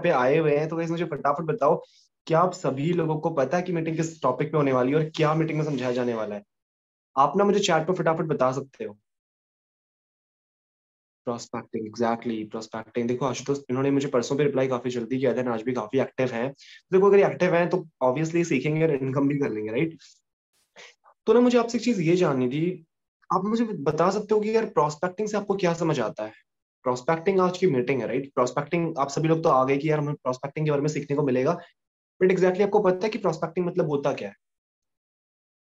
पे आए हुए हैं, तो गाइस मुझे फटाफट बताओ, क्या आप सभी लोगों को पता है कि मीटिंग किस टॉपिक पे होने वाली है और क्या मीटिंग में समझाया जाने वाला है? आप ना मुझे चैट पे फटाफट बता सकते हो। Prospecting, exactly prospecting. देखो आशुतोष, इन्होंने मुझे परसों पे रिप्लाई काफी जल्दी किया था, आज भी काफी एक्टिव हैं। देखो अगर एक्टिव हैं तो ऑब्वियसली सीखेंगे और इनकम भी कर लेंगे, राइट? तो ना मुझे आपसे एक चीज ये जाननी थी, आप मुझे बता सकते हो कि यार प्रोस्पेक्टिंग से आपको क्या समझ आता है? प्रोस्पेक्टिंग आज की मीटिंग है, राइट? प्रोस्पेक्टिंग आप सभी लोग तो आ गए कि यार हमें प्रोस्पेक्टिंग के बारे में सीखने को मिलेगा, बट एग्जैक्टली आपको पता है कि प्रोस्पेक्टिंग मतलब होता क्या है?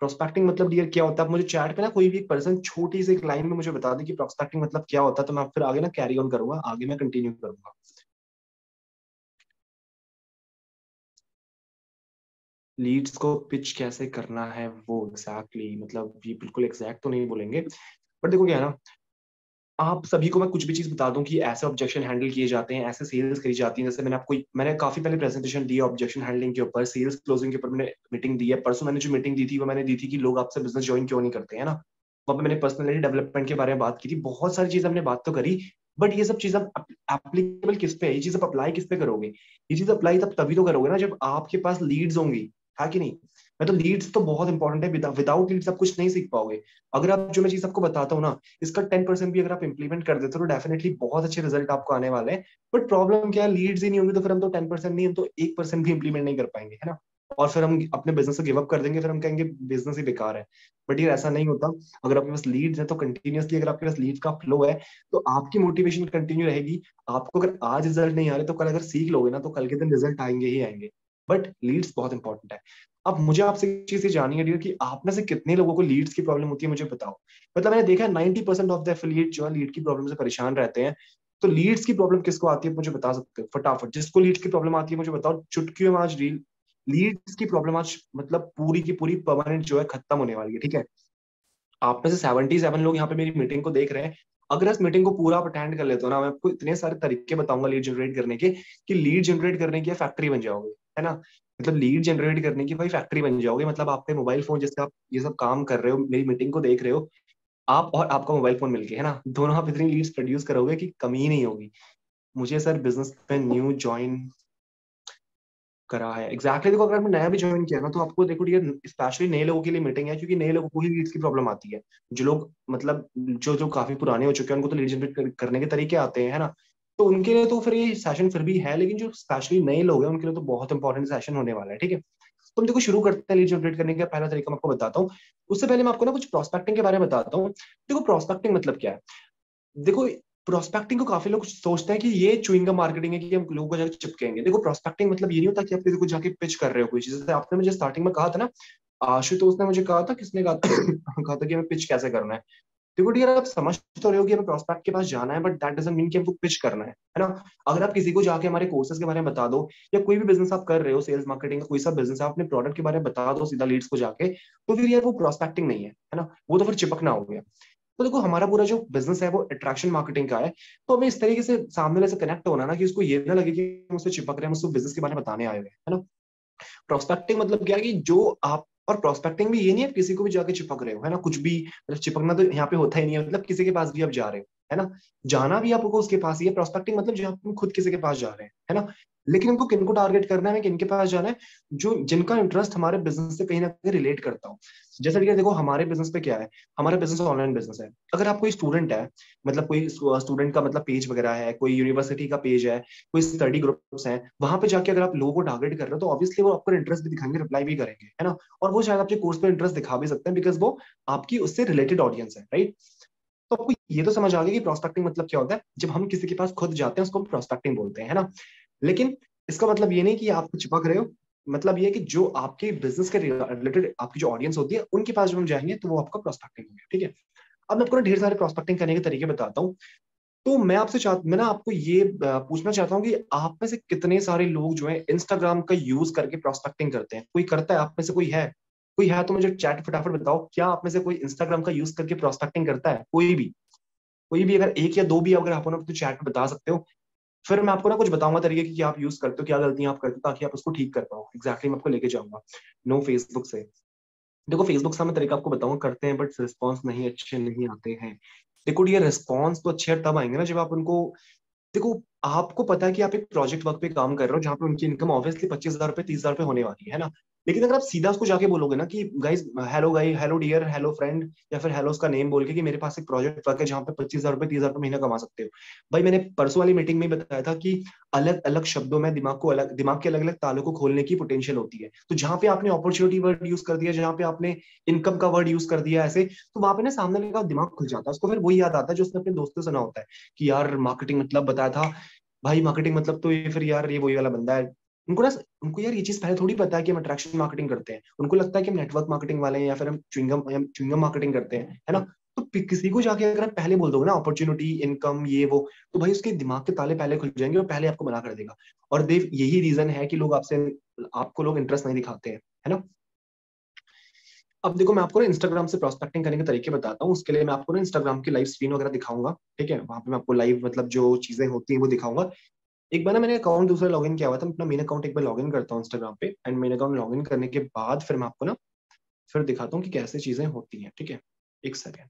प्रोस्पेक्टिंग मतलब डियर क्या होता है? आप मुझे चैट पे ना कोई भी एक पर्सन छोटी सी एक लाइन में मुझे बता दे कि प्रोस्पेक्टिंग मतलब क्या होता है, तो मैं फिर आगे ना कैरी ऑन करूंगा, आगे मैं कंटिन्यू करूंगा। लीड्स को पिच कैसे करना है वो एग्जैक्टली मतलब ये बिल्कुल एग्जैक्ट तो नहीं बोलेंगे, बट देखो क्या है ना, आप सभी को मैं कुछ भी चीज बता दूं कि ऐसे ऑब्जेक्शन हैंडल किए जाते हैं, ऐसे सेल्स करी जाती है। जैसे मैंने काफी पहले प्रेजेंटेशन दी है ऑब्जेक्शन हैंडलिंग के ऊपर, सेल्स क्लोजिंग के ऊपर मैंने मीटिंग दी है। परसों मैंने जो मीटिंग दी थी वो मैंने दी थी कि लोग आपसे बिजनेस ज्वाइन क्यों नहीं करते हैं ना। वहाँ पे मैंने पर्सनैलिटी डेवलपमेंट के बारे में बात की थी, बहुत सारी चीजें हमने बात तो करी, बट ये सब चीजें एप्लीकेबल किस पे है? ये चीज आप अप्लाई किस पे करोगे? ये चीज अप्लाई तब तभी तो करोगे ना जब आपके पास लीड्स होंगी, है कि नहीं? मैं तो लीड्स तो बहुत इंपॉर्टेंट है, विदाउट लीड्स आप कुछ नहीं सीख पाओगे। अगर आप जो मैं चीज आपको बताता हूँ ना, इसका 10% भी अगर आप इंप्लीमेंट कर देते हो तो डेफिनेटली बहुत अच्छे रिजल्ट आपको आने वाले हैं। बट प्रॉब्लम क्या है, लीड्स ही नहीं होंगी तो फिर हम तो 10% नहीं, हम तो 1% भी इंप्लीमेंट नहीं कर पाएंगे, है ना? और फिर हम अपने बिजनेस से गिव अप कर देंगे, फिर हम कहेंगे बिजनेस ही बेकार है। बट ये ऐसा नहीं होता। अगर आपके पास लीड्स है तो कंटिन्यूसली अगर आपके पास लीड्स का फ्लो है तो आपकी मोटिवेशन कंटिन्यू रहेगी। आपको अगर आज रिजल्ट नहीं आ रहे तो कल अगर सीख लोगे ना तो कल के दिन रिजल्ट आएंगे ही आएंगे। बट लीड्स बहुत इंपॉर्टेंट है। अब मुझे आपसे एक चीज ये जाननी है डियर कि आप में से कितने लोगों को लीड्स की प्रॉब्लम होती है, मुझे बताओ। मतलब मैंने देखा है 90% ऑफ द एफिलिएट जो है लीड की प्रॉब्लम से परेशान रहते हैं। तो लीड्स की प्रॉब्लम किसको आती है मुझे बता सकते हो फटाफट? जिसको लीड्स की प्रॉब्लम आती है मुझे बताओ चुटकियों में आज रील। लीड्स की प्रॉब्लम आज मतलब पूरी की पूरी परमानेंट जो है खत्म होने वाली है, ठीक है? आप में से 77 लोग यहाँ पे मेरी मीटिंग को देख रहे हैं। अगर इस मीटिंग को पूरा आप अटेंड कर लेते हो ना, मैं आपको इतने सारे तरीके बताऊंगा लीड जनरेट करने के कि लीड जनरेट करने की फैक्ट्री बन जाओगे, है ना? मतलब लीड जनरेट करने की भाई फैक्ट्री बन जाओगे। मतलब आपके मोबाइल फोन जिससे आप ये सब काम कर रहे हो, मेरी मीटिंग को देख रहे हो, आप और आपका मोबाइल फोन मिलके, है ना, दोनों आप इतनी लीड्स प्रोड्यूस करोगे कि कमी ही नहीं होगी। मुझे सर बिजनेस में न्यू ज्वाइन करा है एग्जैक्टली देखो अगर मैं नया भी ज्वाइन किया ना तो आपको देखो ये स्पेशली नए लोगों के लिए मीटिंग है, क्योंकि नए लोगों को ही लीड्स की प्रॉब्लम आती है। जो लोग मतलब जो जो काफी पुराने हो चुके हैं उनको तो लीड जनरेट करने के तरीके आते हैं, है ना? तो उनके लिए तो फिर ये सेशन फिर भी है, लेकिन जो स्पेशली नए लोग हैं उनके लिए तो बहुत इंपॉर्टेंट सेशन होने वाला है, ठीक है? तो हम देखो शुरू करते हैं लीड जनरेट करने का पहला तरीका मैं आपको बताता हूँ। उससे पहले मैं आपको ना कुछ प्रोस्पेक्टिंग के बारे में बताता हूँ। देखो प्रोस्पेक्टिंग मतलब क्या है? देखो प्रोस्पेक्टिंग को काफी लोग सोचते हैं कि ये च्युइंगम मार्केटिंग है कि हम लोगों को जाकर चिपकेंगे। देखो प्रोस्पेक्टिंग मतलब ये नहीं होता कि आप किसी को जाके पिच कर रहे हो कोई चीज। जैसे आपने मुझे स्टार्टिंग में कहा था ना, आशुतोष ने मुझे कहा था, किसने कहा था कहा था कि हमें पिच कैसे करना है। देखो डियर आप समझ तो रहे हो कि हमें प्रोस्पेक्ट के पास जाना है, बट दैट डजंट मीन कि हमको पिच करना है ना? अगर आप किसी को जाके हमारे कोर्सेज के बारे में बता दो, या कोई भी बिजनेस आप कर रहे हो, सेल्स मार्केटिंग का कोई सा बिजनेस है, अपने प्रोडक्ट के बारे में बता दो सीधा लीड्स को जाके, तो फिर यार वो प्रोस्पेक्टिंग नहीं है ना? वो तो फिर चिपकना हो गया। तो देखो हमारा पूरा जो बिजनेस है वो अट्रैक्शन मार्केटिंग का है। तो हमें इस तरीके से सामने वाले से कनेक्ट होना ना कि उसको ये ना लगे कि हम उससे चिपक रहे हैं, हम उसको बिजनेस के बारे में बताने आए हुए हैं, है ना? प्रोस्पेक्टिंग मतलब क्या है कि जो आप, और प्रोस्पेक्टिंग भी ये नहीं है किसी को भी जाके चिपक रहे हो, है ना? कुछ भी मतलब चिपकना तो यहाँ पे होता ही नहीं है, मतलब किसी के पास भी आप जा रहे हो, है ना? जाना भी आपको उसके पास ही है। प्रोस्पेक्टिंग मतलब जहाँ हम खुद किसी के पास जा रहे हैं, है ना? लेकिन हमको किनको टारगेट करना है, किनके पास जाना है? जो जिनका इंटरेस्ट हमारे बिजनेस से कहीं ना कहीं रिलेट करता हो। जैसा कि देखो हमारे बिजनेस पे क्या है, हमारा बिजनेस ऑनलाइन बिजनेस है। अगर आप कोई स्टूडेंट है, मतलब कोई स्टूडेंट का मतलब पेज वगैरह है, कोई यूनिवर्सिटी का पेज है, कोई स्टडी ग्रुप्स हैं, वहां पे जाके अगर आप लोगों को टारगेट कर रहे हो तो ऑब्वियसली वो आपको इंटरेस्ट भी दिखाएंगे, रिप्लाई भी करेंगे, है ना? और वो शायद आपके कोर्स पे इंटरेस्ट दिखा भी सकते हैं बिकॉज वो आपकी उससे रिलेटेड ऑडियंस है, राइट? तो आपको ये तो समझ आ गया कि प्रोस्पेक्टिंग मतलब क्या होता है। जब हम किसी के पास खुद जाते हैं उसको हम प्रोस्पेक्टिंग बोलते हैं, है ना? लेकिन इसका मतलब ये नहीं कि आप चिपक रहे हो। मतलब ये है कि जो आपके बिजनेस के रिलेटेड आपकी जो ऑडियंस होती है उनके पास जब हम जाएंगे तो वो आपका प्रोस्पेक्टिंग हो गया, ठीक है? अब मैं आपको ना ढेर सारे प्रोस्पेक्टिंग करने के तरीके बताता हूँ। तो मैं ना आपको ये पूछना चाहता हूँ कि आप में से कितने सारे लोग जो है इंस्टाग्राम का यूज करके प्रोस्पेक्टिंग करते हैं? कोई करता है आप में से? कोई है तो मुझे चैट फटाफट बताओ, क्या आप में से कोई इंस्टाग्राम का यूज करके प्रोस्पेक्टिंग करता है? कोई भी अगर एक या दो भी अगर आप ना तो चैट में बता सकते हो। फिर मैं आपको ना कुछ बताऊंगा तरीके कि क्या आप यूज करते हो, क्या गलतियां आप करते हो, ताकि आप उसको ठीक कर पाओ। एग्जैक्टली मैं आपको लेके जाऊंगा। नो फेसबुक से। देखो फेसबुक से मैं तरीका आपको बताऊंगा, करते हैं बट रिस्पॉन्स नहीं अच्छे नहीं आते हैं। देखो ये रिस्पॉन्स तो अच्छे तब आएंगे ना जब आप उनको, देखो आपको पता है कि आप एक प्रोजेक्ट वर्क पे काम कर रहे हो जहाँ पे उनकी इनकम ऑब्वियसली 25,000 रुपए 30,000 रुपए होने वाली है ना। लेकिन अगर आप सीधा उसको जाके बोलोगे ना कि guys, hello dear, hello friend, या फिर हेलो उसका नेम बोल के कि मेरे पास एक प्रोजेक्ट वर्क है जहाँ पे 25,000 रुपए 30,000 रुपए महीना कमा सकते हो। भाई मैंने परसों वाली मीटिंग में बताया था कि अलग अलग शब्दों में दिमाग के अलग अलग तालों को खोलने की पोटेंशियल होती है। तो जहाँ पे आपने अपॉर्चुनिटी वर्ड यूज कर दिया, जहाँ पे आपने इनकम का वर्ड यूज कर दिया ऐसे, तो वहां पे ना सामने वाले का दिमाग खुल जाता है, उसको फिर वही याद आता है जो उसने अपने दोस्तों से सुना होता है कि यार मार्केटिंग मतलब बताया था। भाई मार्केटिंग मतलब तो ये फिर यार ये वही वाला बंदा है। उनको ना, उनको यार ये चीज पहले थोड़ी पता है कि हम अट्रैक्शन मार्केटिंग करते हैं। उनको लगता है कि हम नेटवर्क मार्केटिंग वाले हैं या फिर हम च्युइंगम मार्केटिंग करते हैं, है ना। तो किसी को जाके अगर आप पहले बोल दोगे ना अपॉर्चुनिटी इनकम ये वो, तो भाई उसके दिमाग के ताले पहले खुल जाएंगे और पहले आपको मना कर देगा। और देव यही रीजन है कि लोग आपको लोग इंटरेस्ट नहीं दिखाते हैं, है ना। अब देखो मैं आपको ना इंस्टाग्राम से प्रोस्पेक्टिंग करने के तरीके बताता हूँ। उसके लिए मैं आपको ना इंस्टाग्राम की लाइव स्क्रीन वगैरह दिखाऊंगा, ठीक है। वहां पे मैं आपको लाइव मतलब जो चीजें होती हैं वो दिखाऊंगा। एक बार ना मैंने अकाउंट दूसरा लॉगिन किया हुआ था, मैं अपना मेन अकाउंट एक बार लॉगिन करता हूँ इंस्टाग्राम पे, एंड मेन अकाउंट लॉगिन करने के बाद फिर मैं आपको ना फिर दिखाता हूँ कि कैसे चीजें होती हैं, ठीक है। एक सेकेंड,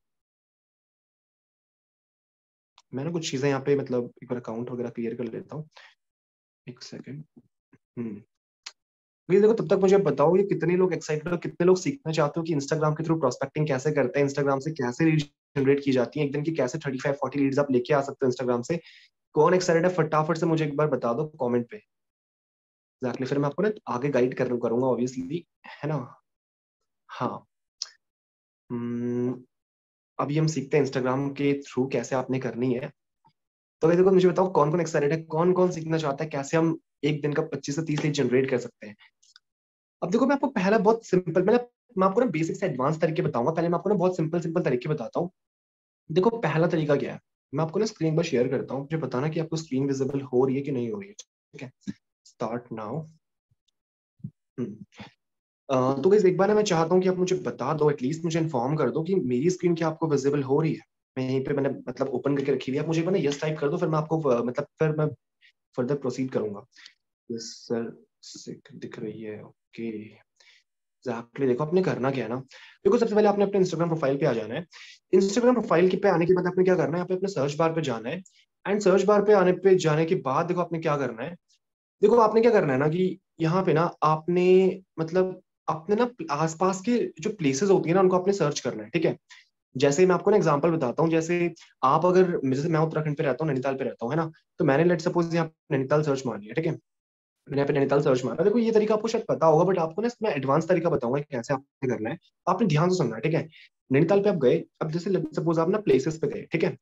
मैं ना कुछ चीजें यहाँ पे मतलब एक बार अकाउंट वगैरह क्लियर कर लेता हूँ। एक सेकेंड। हम्म भैया देखो, तब तक मुझे बताओ ये कितने लोग एक्साइटेड हो, कितने लोग सीखना चाहते हो कि इंस्टाग्राम के थ्रू प्रोस्पेक्टिंग कैसे करते हैं, इंस्टाग्राम से कैसे लीड जनरेट की जाती है, एक दिन की कैसे 35-40 लीड्स आप लेके आ सकते हो इंस्टाग्राम से। कौन एक्साइटेड है फटाफट से मुझे एक बार बता दो कमेंट पे। एग्जैक्टली, फिर मैं आपको ना आगे गाइड करूंगा ऑब्वियसली, है ना। हाँ। हम्म, अभी हम सीखते हैं इंस्टाग्राम के थ्रू कैसे आपने करनी है। तो देखो मुझे बताओ कौन कौन एक्साइटेड है, कौन कौन सीखना चाहता है कैसे हम एक दिन का 25 से 30 लीड जनरेट कर सकते हैं। अब देखो मैं आपको पहला बहुत सिंपल, मैं आपको ना बेसिक से एडवांस तरीके बताऊंगा। पहले मैं आपको ना बहुत सिंपल सिंपल तरीके बताता हूँ। देखो पहला तरीका क्या है, मैं आपको ना स्क्रीन पर शेयर करता हूँ, मुझे बताना कि आपको स्क्रीन विजिबल हो रही है कि नहीं हो रही है, ठीक है। Start now. तो गाइस एक बार ना मैं चाहता हूँ कि आप मुझे बता दो, एटलीस्ट मुझे इन्फॉर्म कर दो कि मेरी स्क्रीन क्या आपको विजिबल हो रही है। मैं यहीं पे मैंने मतलब ओपन करके रखी हुई है, आप मुझे ना यस टाइप कर दो, फिर मैं आपको मतलब फिर मैं फर्दर प्रोसीड करूंगा। यस सर, दिख रही है, ओके। एग्जैक्टली, देखो आपने करना क्या है ना। देखो सबसे पहले आपने अपने इंस्टाग्राम प्रोफाइल पे आ जाना है। इंस्टाग्राम प्रोफाइल के पे आने के बाद आपने क्या करना है, यहाँ पे अपने सर्च बार पे जाना है। एंड सर्च बार पे आने पे जाने के बाद देखो आपने क्या करना है। देखो आपने क्या करना है ना कि यहाँ पे ना आपने मतलब अपने ना आसपास के जो प्लेसेस होती है ना उनको आपने सर्च करना है, ठीक है। जैसे मैं आपको ना एग्जांपल बताता हूँ, जैसे आप अगर, जैसे मैं उत्तराखंड पे रहता हूँ, नैनीताल पे रहता हूँ, है ना। तो मैंने लेट सपोज यहाँ पे नैनीताल सर्च मार लिया, ठीक है। मैंने यहाँ पे नैनीताल सर्च मारा। देखो ये तरीका आपको शायद पता होगा, बट आपको ना इसमें एडवांस तरीका बताऊंगा कि कैसे आपने करना है। आपने ध्यान से सुनना है, ठीक है। नैनीताल पे आप गए, अब जैसे सपोज आप ना प्लेसेस पे गए, ठीक है।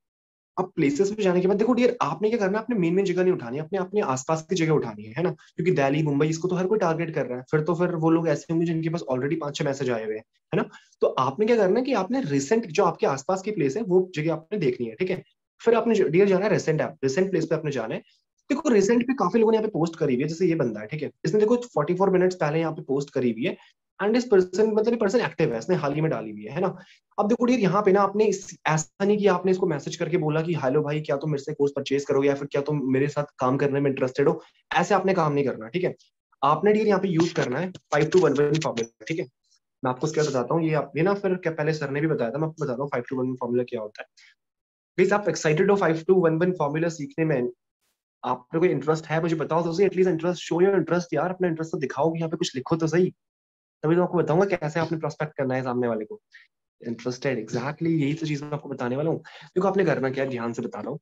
अब प्लेसेस पे जाने के बाद देखो डियर, आपने क्या करना है, आपने मेन मेन जगह नहीं उठानी, अपने अपने आसपास की जगह उठानी है ना। क्योंकि दिल्ली मुंबई इसको तो हर कोई टारगेट कर रहा है, फिर तो फिर वो लोग ऐसे होंगे जिनके पास ऑलरेडी 5-6 मैसेज आए हुए हैं, है ना। तो आपने क्या करना है कि आपने रिसेंट जो आपके आसपास की प्लेस है वो जगह आपने देखनी है, ठीक है। फिर आपने डियर जाना है रिसेंट ऐप, रिसेंट प्लेस पे आपने जाना है। देखो रिसेंट पे काफी लोगों ने यहाँ पे पोस्ट करी हुई है, जैसे ये बंदा है, ठीक है। इसने देखो 44 मिनट्स पहले यहाँ पे पोस्ट करी हुई है। एंड इस पर्सन मतलब पर्सन एक्टिव है, इसने हाल ही में डाली हुई है ना। अब देखो डियर यहाँ पे ना आपने ऐसा नहीं कि आपने इसको मैसेज करके बोला कि हेलो भाई क्या तुम मेरे से कोर्स परचेज करोगे या फिर क्या तुम मेरे साथ काम करने में इंटरेस्टेड हो। ऐसे आपने काम नहीं करना, ठीक है। आपने डियर यहाँ पे यूज करना है 5-to-1-1 फॉर्मूला, ठीक है। मैं आपको क्या बताता हूँ, ये आप ये ना फिर क्या पहले सर ने भी बताया था, मैं आपको बताता हूँ 5-to-1 फॉर्मूला क्या होता है। प्लीज आप एक्साइटेड हो 5-to-1-1 फॉर्मूला सीखने में, आपको कोई इंटरेस्ट है मुझे बताओ तो सही, at least interest, show your interest यार, अपना इंटरेस्ट तो दिखाओ कि यहाँ पे कुछ लिखो तो सही। तभी तो आपको बताऊंगा कैसे आपने प्रोस्पेक्ट करना है सामने वाले को। इंटरेस्टेड, एग्जैक्टली यही तो चीज मैं आपको बताने वाला हूँ। देखो आपने करना क्या है, ध्यान से बता रहा हूँ।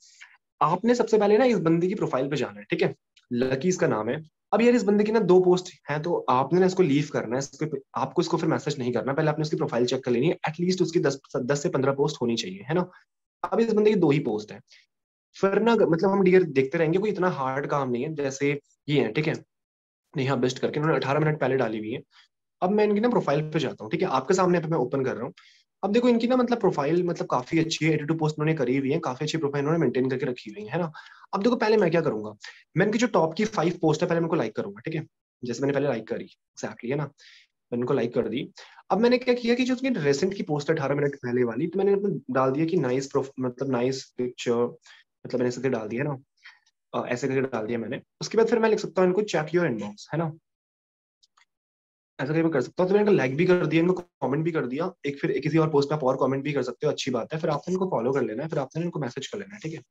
आपने सबसे पहले ना इस बंदे की प्रोफाइल पे जाना है, ठीक है। लकी इसका नाम है। अब यार इस बंदे की ना 2 पोस्ट हैं, तो आपने ना इसको लीव करना है, आपको इसको फिर मैसेज नहीं करना, पहले आपने उसकी प्रोफाइल चेक कर लेनी है, एटलीस्ट उसकी 10 से 15 पोस्ट होनी चाहिए, है ना। अब इस बंदे की 2 ही पोस्ट है। फिर ना मतलब हम डियर देखते रहेंगे, कोई इतना हार्ड काम नहीं है, जैसे ये है, ठीक है। नेहा बेस्ट करके उन्होंने 18 मिनट पहले डाली हुई है। अब मैं इनकी ना प्रोफाइल पे जाता हूँ, ठीक है, आपके सामने पे मैं ओपन कर रहा हूँ। अब देखो इनकी ना मतलब प्रोफाइल मतलब काफी अच्छी है, 82 पोस्ट उन्होंने करी हुई है, काफी अच्छी प्रोफाइल उन्होंने मेंटेन करके रखी हुई है ना। अब देखो पहले मैं क्या करूंगा, मैं इनकी जो टॉप की 5 पोस्ट है पहले मैं उनको लाइक करूंगा, ठीक है। जैसे मैंने पहले लाइक करी, एग्जैक्टली, है ना। मैंने उनको लाइक कर दी। अब मैंने क्या किया कि जो उसकी रिसेंट की पोस्ट है 18 मिनट पहले वाली, तो मैंने उसमें डाल दिया कि नाइस मतलब नाइस पिक्चर, मतलब मैंने ऐसे करके डाल दिया ना। ऐसे करके डाल दिया मैंने। उसके बाद फिर मैं लिख सकता हूँ इनको चेक योर इनबॉक्स, है ना। ऐसा कहीं मैं कर सकता हूँ, तो मैंने इनको लाइक भी कर दिया, इनको कमेंट भी कर दिया, एक फिर किसी और पोस्ट पे आप और कमेंट भी कर सकते हो, अच्छी बात है। फिर आपने इनको फॉलो कर लेना है, फिर आपने इनको मैसेज कर लेना है, ठीक है।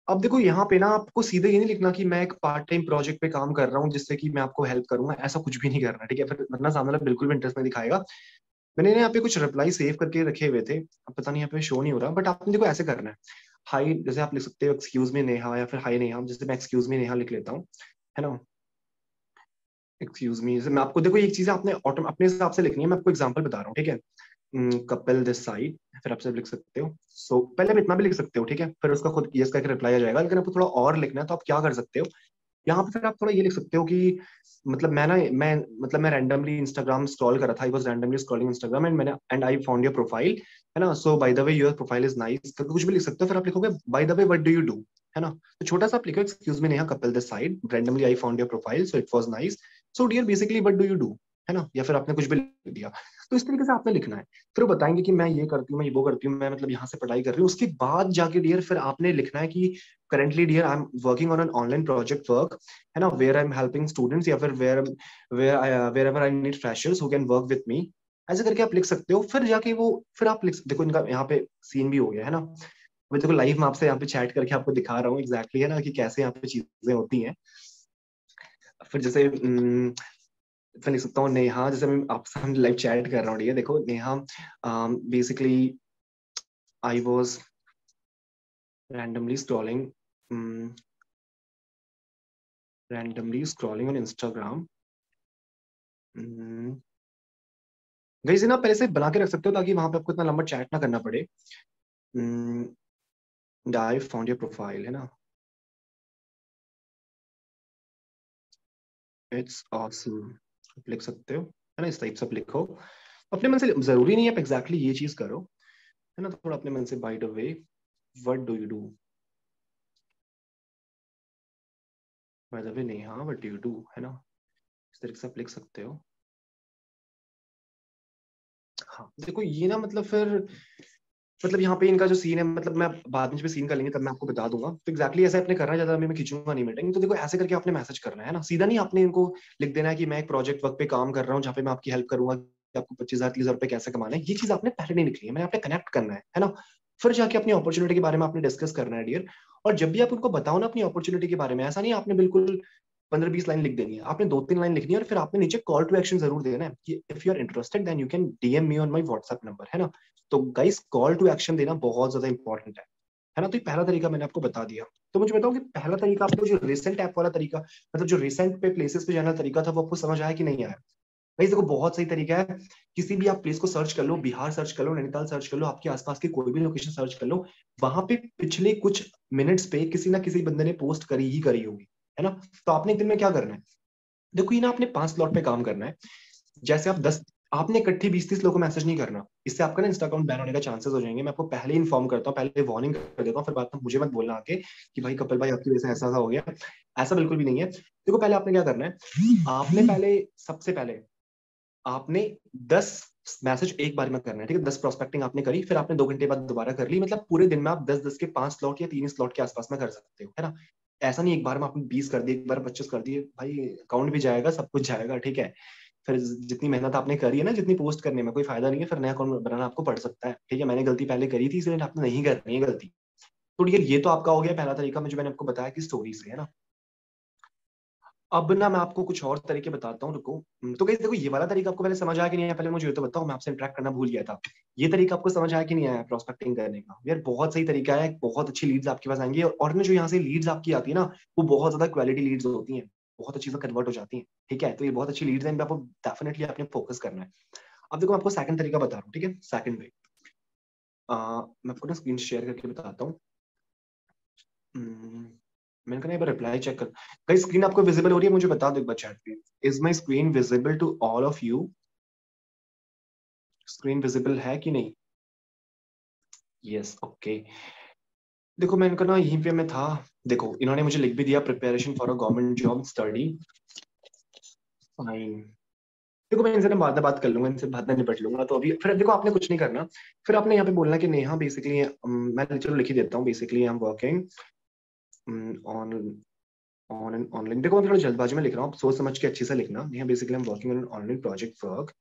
अब देखो यहाँ पे ना आपको सीधे ये नहीं लिखना कि मैं एक पार्ट टाइम प्रोजेक्ट पे काम कर रहा हूँ जिससे कि मैं आपको हेल्प करूंगा, ऐसा कुछ भी नहीं करना, ठीक है? फिर वरना सामने वाला बिल्कुल भी इंटरेस्ट नहीं दिखाएगा। मैंने ना यहाँ पे कुछ रिप्लाई सेव करके रखे हुए थे, अब पता नहीं यहाँ पे शो नहीं हो रहा, बट आपने देखो ऐसे करना है। हाई जैसे आप लिख सकते हो एक्सक्यूज मी नेहा, या फिर हाई नेहा, जैसे मैं एक्सक्यूज मी नेहा लिख लेता हूँ, है ना? एक्सक्यूज मी, जैसे मैं आपको देखो एक चीज आपने ऑटो अपने हिसाब से लिखनी है, मैं आपको एग्जांपल बता रहा हूँ, ठीक है? कपल दिस साइड, फिर आप सब लिख सकते हो। सो पहले आप इतना भी लिख सकते हो, ठीक है? फिर उसका खुद यस करके रिप्लाई आ जाएगा। लेकिन आपको थोड़ा और लिखना है तो आप क्या कर सकते हो, यहाँ पे फिर आप थोड़ा ये लिख सकते हो कि मतलब मैं रैंडमली इंस्टाग्राम स्क्रॉल कर रहा था, I was randomly scrolling Instagram and I found your profile, है ना? So by the way your profile is nice, करके कुछ भी लिख सकते हो। फिर आप लिखोगे by the way what do you do, है ना? तो छोटा सा आप लिखो excuse me Neha, Kapil this side, randomly I found your profile, so it was nice, so dear basically what do you do, है ना? या फिर आपने कुछ भी लिख दिया। तो इस तरीके से आपने लिखना है। फिर वो बताएंगे कि मैं ये करती हूँ, मैं ये वो करती हूँ, मैं मतलब यहाँ से पढ़ाई कर रही हूँ। उसके बाद जाके डियर फिर आपने लिखना है कि currently dear I'm working on an online project work, है ना, where I'm helping students, या फिर wherever I need freshers who can work with me, ऐसे करके आप लिख सकते हो। फिर जाके वो फिर आप लिख देखो इनका यहाँ पे सीन भी हो गया, है ना? अभी देखो लाइव मैं आपसे यहाँ पे चैट करके आपको दिखा रहा हूँ एग्जैक्टली, है ना, कि कैसे यहाँ पे चीजें होती हैं। फिर जैसे फिर लिख सकता हूँ नेहा, जैसे मैं आपसे हम लाइव चैट कर रहा हूँ, ये देखो Neha, basically I was randomly scrolling um, randomly scrolling on Instagram। Guys ना पहले से बना के रख सकते हो ताकि वहां पे आपको इतना लंबा चैट ना करना पड़े। आई फाउंड योर प्रोफाइल, है ना, इट्स ऑसम, आप लिख सकते हो, है ना? इस टाइप से आप लिखो अपने मन से, जरूरी नहीं है आप एग्जैक्टली ये चीज करो, है ना? थोड़ा अपने मन से, bye the way what do you do, bye the वे नहीं, हाँ व्हाट डू यू डू, है ना? इस तरीके से आप लिख सकते हो। हाँ देखो ये ना मतलब फिर मतलब यहाँ पे इनका जो सीन है, मतलब मैं बाद में जब सीन कर लेंगे तब मैं आपको बता दूंगा। तो एक्जैक्टली ऐसे आपने करना है, ज्यादा मैं खींचूंगा नहीं मीटिंग। तो देखो ऐसे करके आपने मैसेज करना है ना, सीधा नहीं आपने इनको लिख देना है कि मैं एक प्रोजेक्ट वर्क पे काम कर रहा हूँ जहाँ पे मैं आपकी हेल्प करूंगा कि आपको 25,000 30,000 रुपए कैसे कमाना है। ये चीज आपने पहले नहीं लिखनी है, मैंने आपने कनेक्ट करना है ना? फिर जाके अपनी अपॉर्चुनिटी के बारे में आपने डिस्कस करना है डियर। और जब भी आप उनको बताओ ना अपनी अपॉर्चुनिटी के बारे में, ऐसा नहीं आपने बिल्कुल 15-20 लाइन लिख देनी है, आपने 2-3 लाइन लिखनी है। और फिर आपने नीचे कॉल टू एक्शन जरूर देना है कि if you are interested then you can DM me on my WhatsApp number, है ना? तो गाइस कॉल टू एक्शन देना बहुत ज्यादा इंपॉर्टेंट है ना? तो ये पहला तरीका मैंने आपको बता दिया। तो मुझे बताओ कि पहला तरीका आपको जो रिसेंट ऐप वाला तरीका, मतलब जो रिसेंट पे प्लेसेस पे जाना तरीका था, वो आपको समझ आया कि नहीं आया? भाई देखो बहुत सही तरीका है। किसी भी आप प्लेस को सर्च कर लो, बिहार सर्च कर लो, नैनीताल सर्च कर लो, आपके आसपास की कोई भी लोकेशन सर्च कर लो, वहां पे पिछले कुछ मिनट्स पे किसी ना किसी बंदे ने पोस्ट करी ही करी होगी, है ना? तो आपने एक दिन में क्या करना है, देखो ये ना आपने 5 स्लॉट पे काम करना है। जैसे आप 10, आपने इकट्ठे 20-30 लोगों को मैसेज नहीं करना, इससे आपका ना इंस्टा अकाउंट बैन होने का चांसेस हो जाएंगे। मैं आपको पहले ही इन्फॉर्म करता हूँ, पहले वार्निंग कर देता हूँ, फिर बात में मुझे मत बोलना आके कि भाई कपिल भाई आपकी वजह से ऐसा ऐसा हो गया। ऐसा बिल्कुल भी नहीं है। देखो पहले आपने क्या करना है, आपने पहले सबसे पहले आपने 10 मैसेज एक बार में करना है, ठीक है? 10 प्रोस्पेक्टिंग आपने करी, फिर आपने 2 घंटे बाद दोबारा कर ली, मतलब पूरे दिन में आप 10-10 के 5 स्लॉट या 3 स्लॉट के आसपास में कर सकते हो, है ना? ऐसा नहीं एक बार में आपने 20 कर दिए, एक बार 25 कर दिए, भाई अकाउंट भी जाएगा, सब कुछ जाएगा, ठीक है? फिर जितनी मेहनत आपने करी है ना, जितनी पोस्ट करने में कोई फायदा नहीं है, फिर नया अकाउंट बनाना आपको पड़ सकता है, ठीक है? मैंने गलती पहले करी थी, इसलिए आपने नहीं करनी है गलती। तो ये तो आपका हो गया पहला तरीका, मुझे मैंने आपको बताया कि स्टोरी से, है ना? अब ना मैं आपको कुछ और तरीके बताता हूँ, रुको। तो गाइस देखो ये वाला तरीका आपको पहले समझ आया कि नहीं आया, पहले मुझे ये तो बताओ, मैं आपसे इंटरेक्ट करना भूल गया था। ये तरीका आपको समझ आया कि नहीं आया प्रोस्पेक्टिंग करने का? यार बहुत सही तरीका है, बहुत अच्छी लीड्स आपके पास आएंगी। और ना जो यहाँ से लीड्स आपकी आती है ना, वो बहुत ज्यादा क्वालिटी लीड्स होती हैं, बहुत अच्छी से कन्वर्ट हो जाती हैं, ठीक है? तो ये बहुत अच्छी लीड्स हैं, इन पे आपको डेफिनेटली आपने फोकस करना है। अब देखो मैं आपको सेकंड तरीका बता रहा हूँ, ठीक है? सेकंड वे, मैं आपको ना स्क्रीन शेयर करके बताता हूँ। मैंने कहा एक बार रिप्लाई चेक कर, कहीं स्क्रीन आपको विजिबल हो रही है? मुझे बता दो एक बार चैट पे, is my screen visible to all of you? Screen visible है कि नहीं? Yes, okay. देखो मैंने कहा ना यहीं पे मैं था, देखो इन्होंने मुझे लिख भी दिया, preparation for a government job study, fine. देखो मैं इनसे ना बाद में बात कर लूंगा, इनसे बाद में निपट लूंगा। तो अभी फिर देखो आपने कुछ नहीं करना, फिर आपने यहाँ पे बोलना कि नेहा बेसिकली, मैं चलो लिख ही देता हूँ, basically I am working on on an online, देखो मैं थोड़ा जल्दबाजी में लिख रहा हूँ, आप सोच समझ के अच्छे से लिखना। Neha basically I am working on an online project work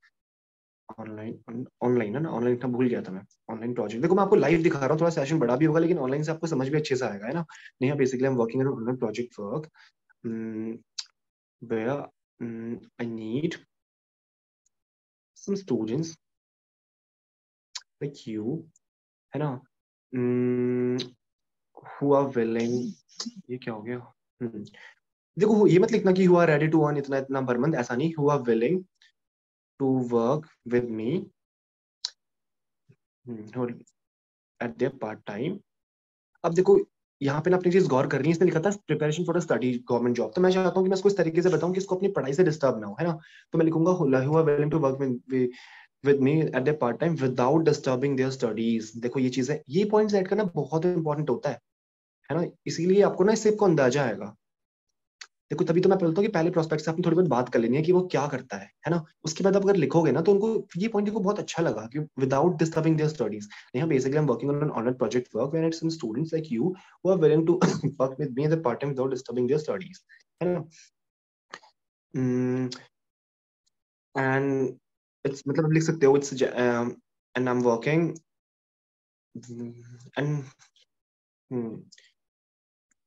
online online है ना, ऑनलाइन था, भूल गया था मैं। ऑनलाइन प्रोजेक्ट, देखो मैं आपको लाइव दिखा रहा हूँ, थोड़ा सेशन बड़ा भी होगा, लेकिन ऑनलाइन से आपको समझ भी अच्छे से आएगा, है ना। नहीं, basically I am working on online project work where I need some students like you, है ना, mm, who are willing, ये क्या हो गया? देखो ये मत लिखना कि who are ready to earn इतना इतना per month, ऐसा नहीं, who are willing to work with me at their part time। अब देखो यहाँ पे ना अपनी चीज गौर करनी है, इसने लिखा था preparation for study government job, तो मैं चाहता हूँ कि मैं इसको इस तरीके से बताऊं कि इसको अपनी पढ़ाई से डिस्टर्ब ना हो, है ना। तो मैं लिखूंगा who are willing to work with me at their part time without disturbing their studies। देखो ये चीज है, ये पॉइंट्स ऐड करना बहुत इंपॉर्टेंट होता है ना, इसीलिए आपको ना इससे आपको अंदाजा आएगा। देखो तभी तो मैं बोलता हूँ कि पहले प्रोस्पेक्ट से अपनी थोड़ी बहुत बात कर लेनी है कि वो क्या करता है ना। उसके बाद आप अगर लिखोगे ना तो उनको ये पॉइंट को बहुत अच्छा लगा कि विदाउट डिस्टर्बिंग देयर स्टडीज। यहाँ basically I am working on an online project work when it's some students like you who are willing to work with me at the part time without disturbing their studies, है ना। And it's मतलब आप लिख सकते हो it's and I am working and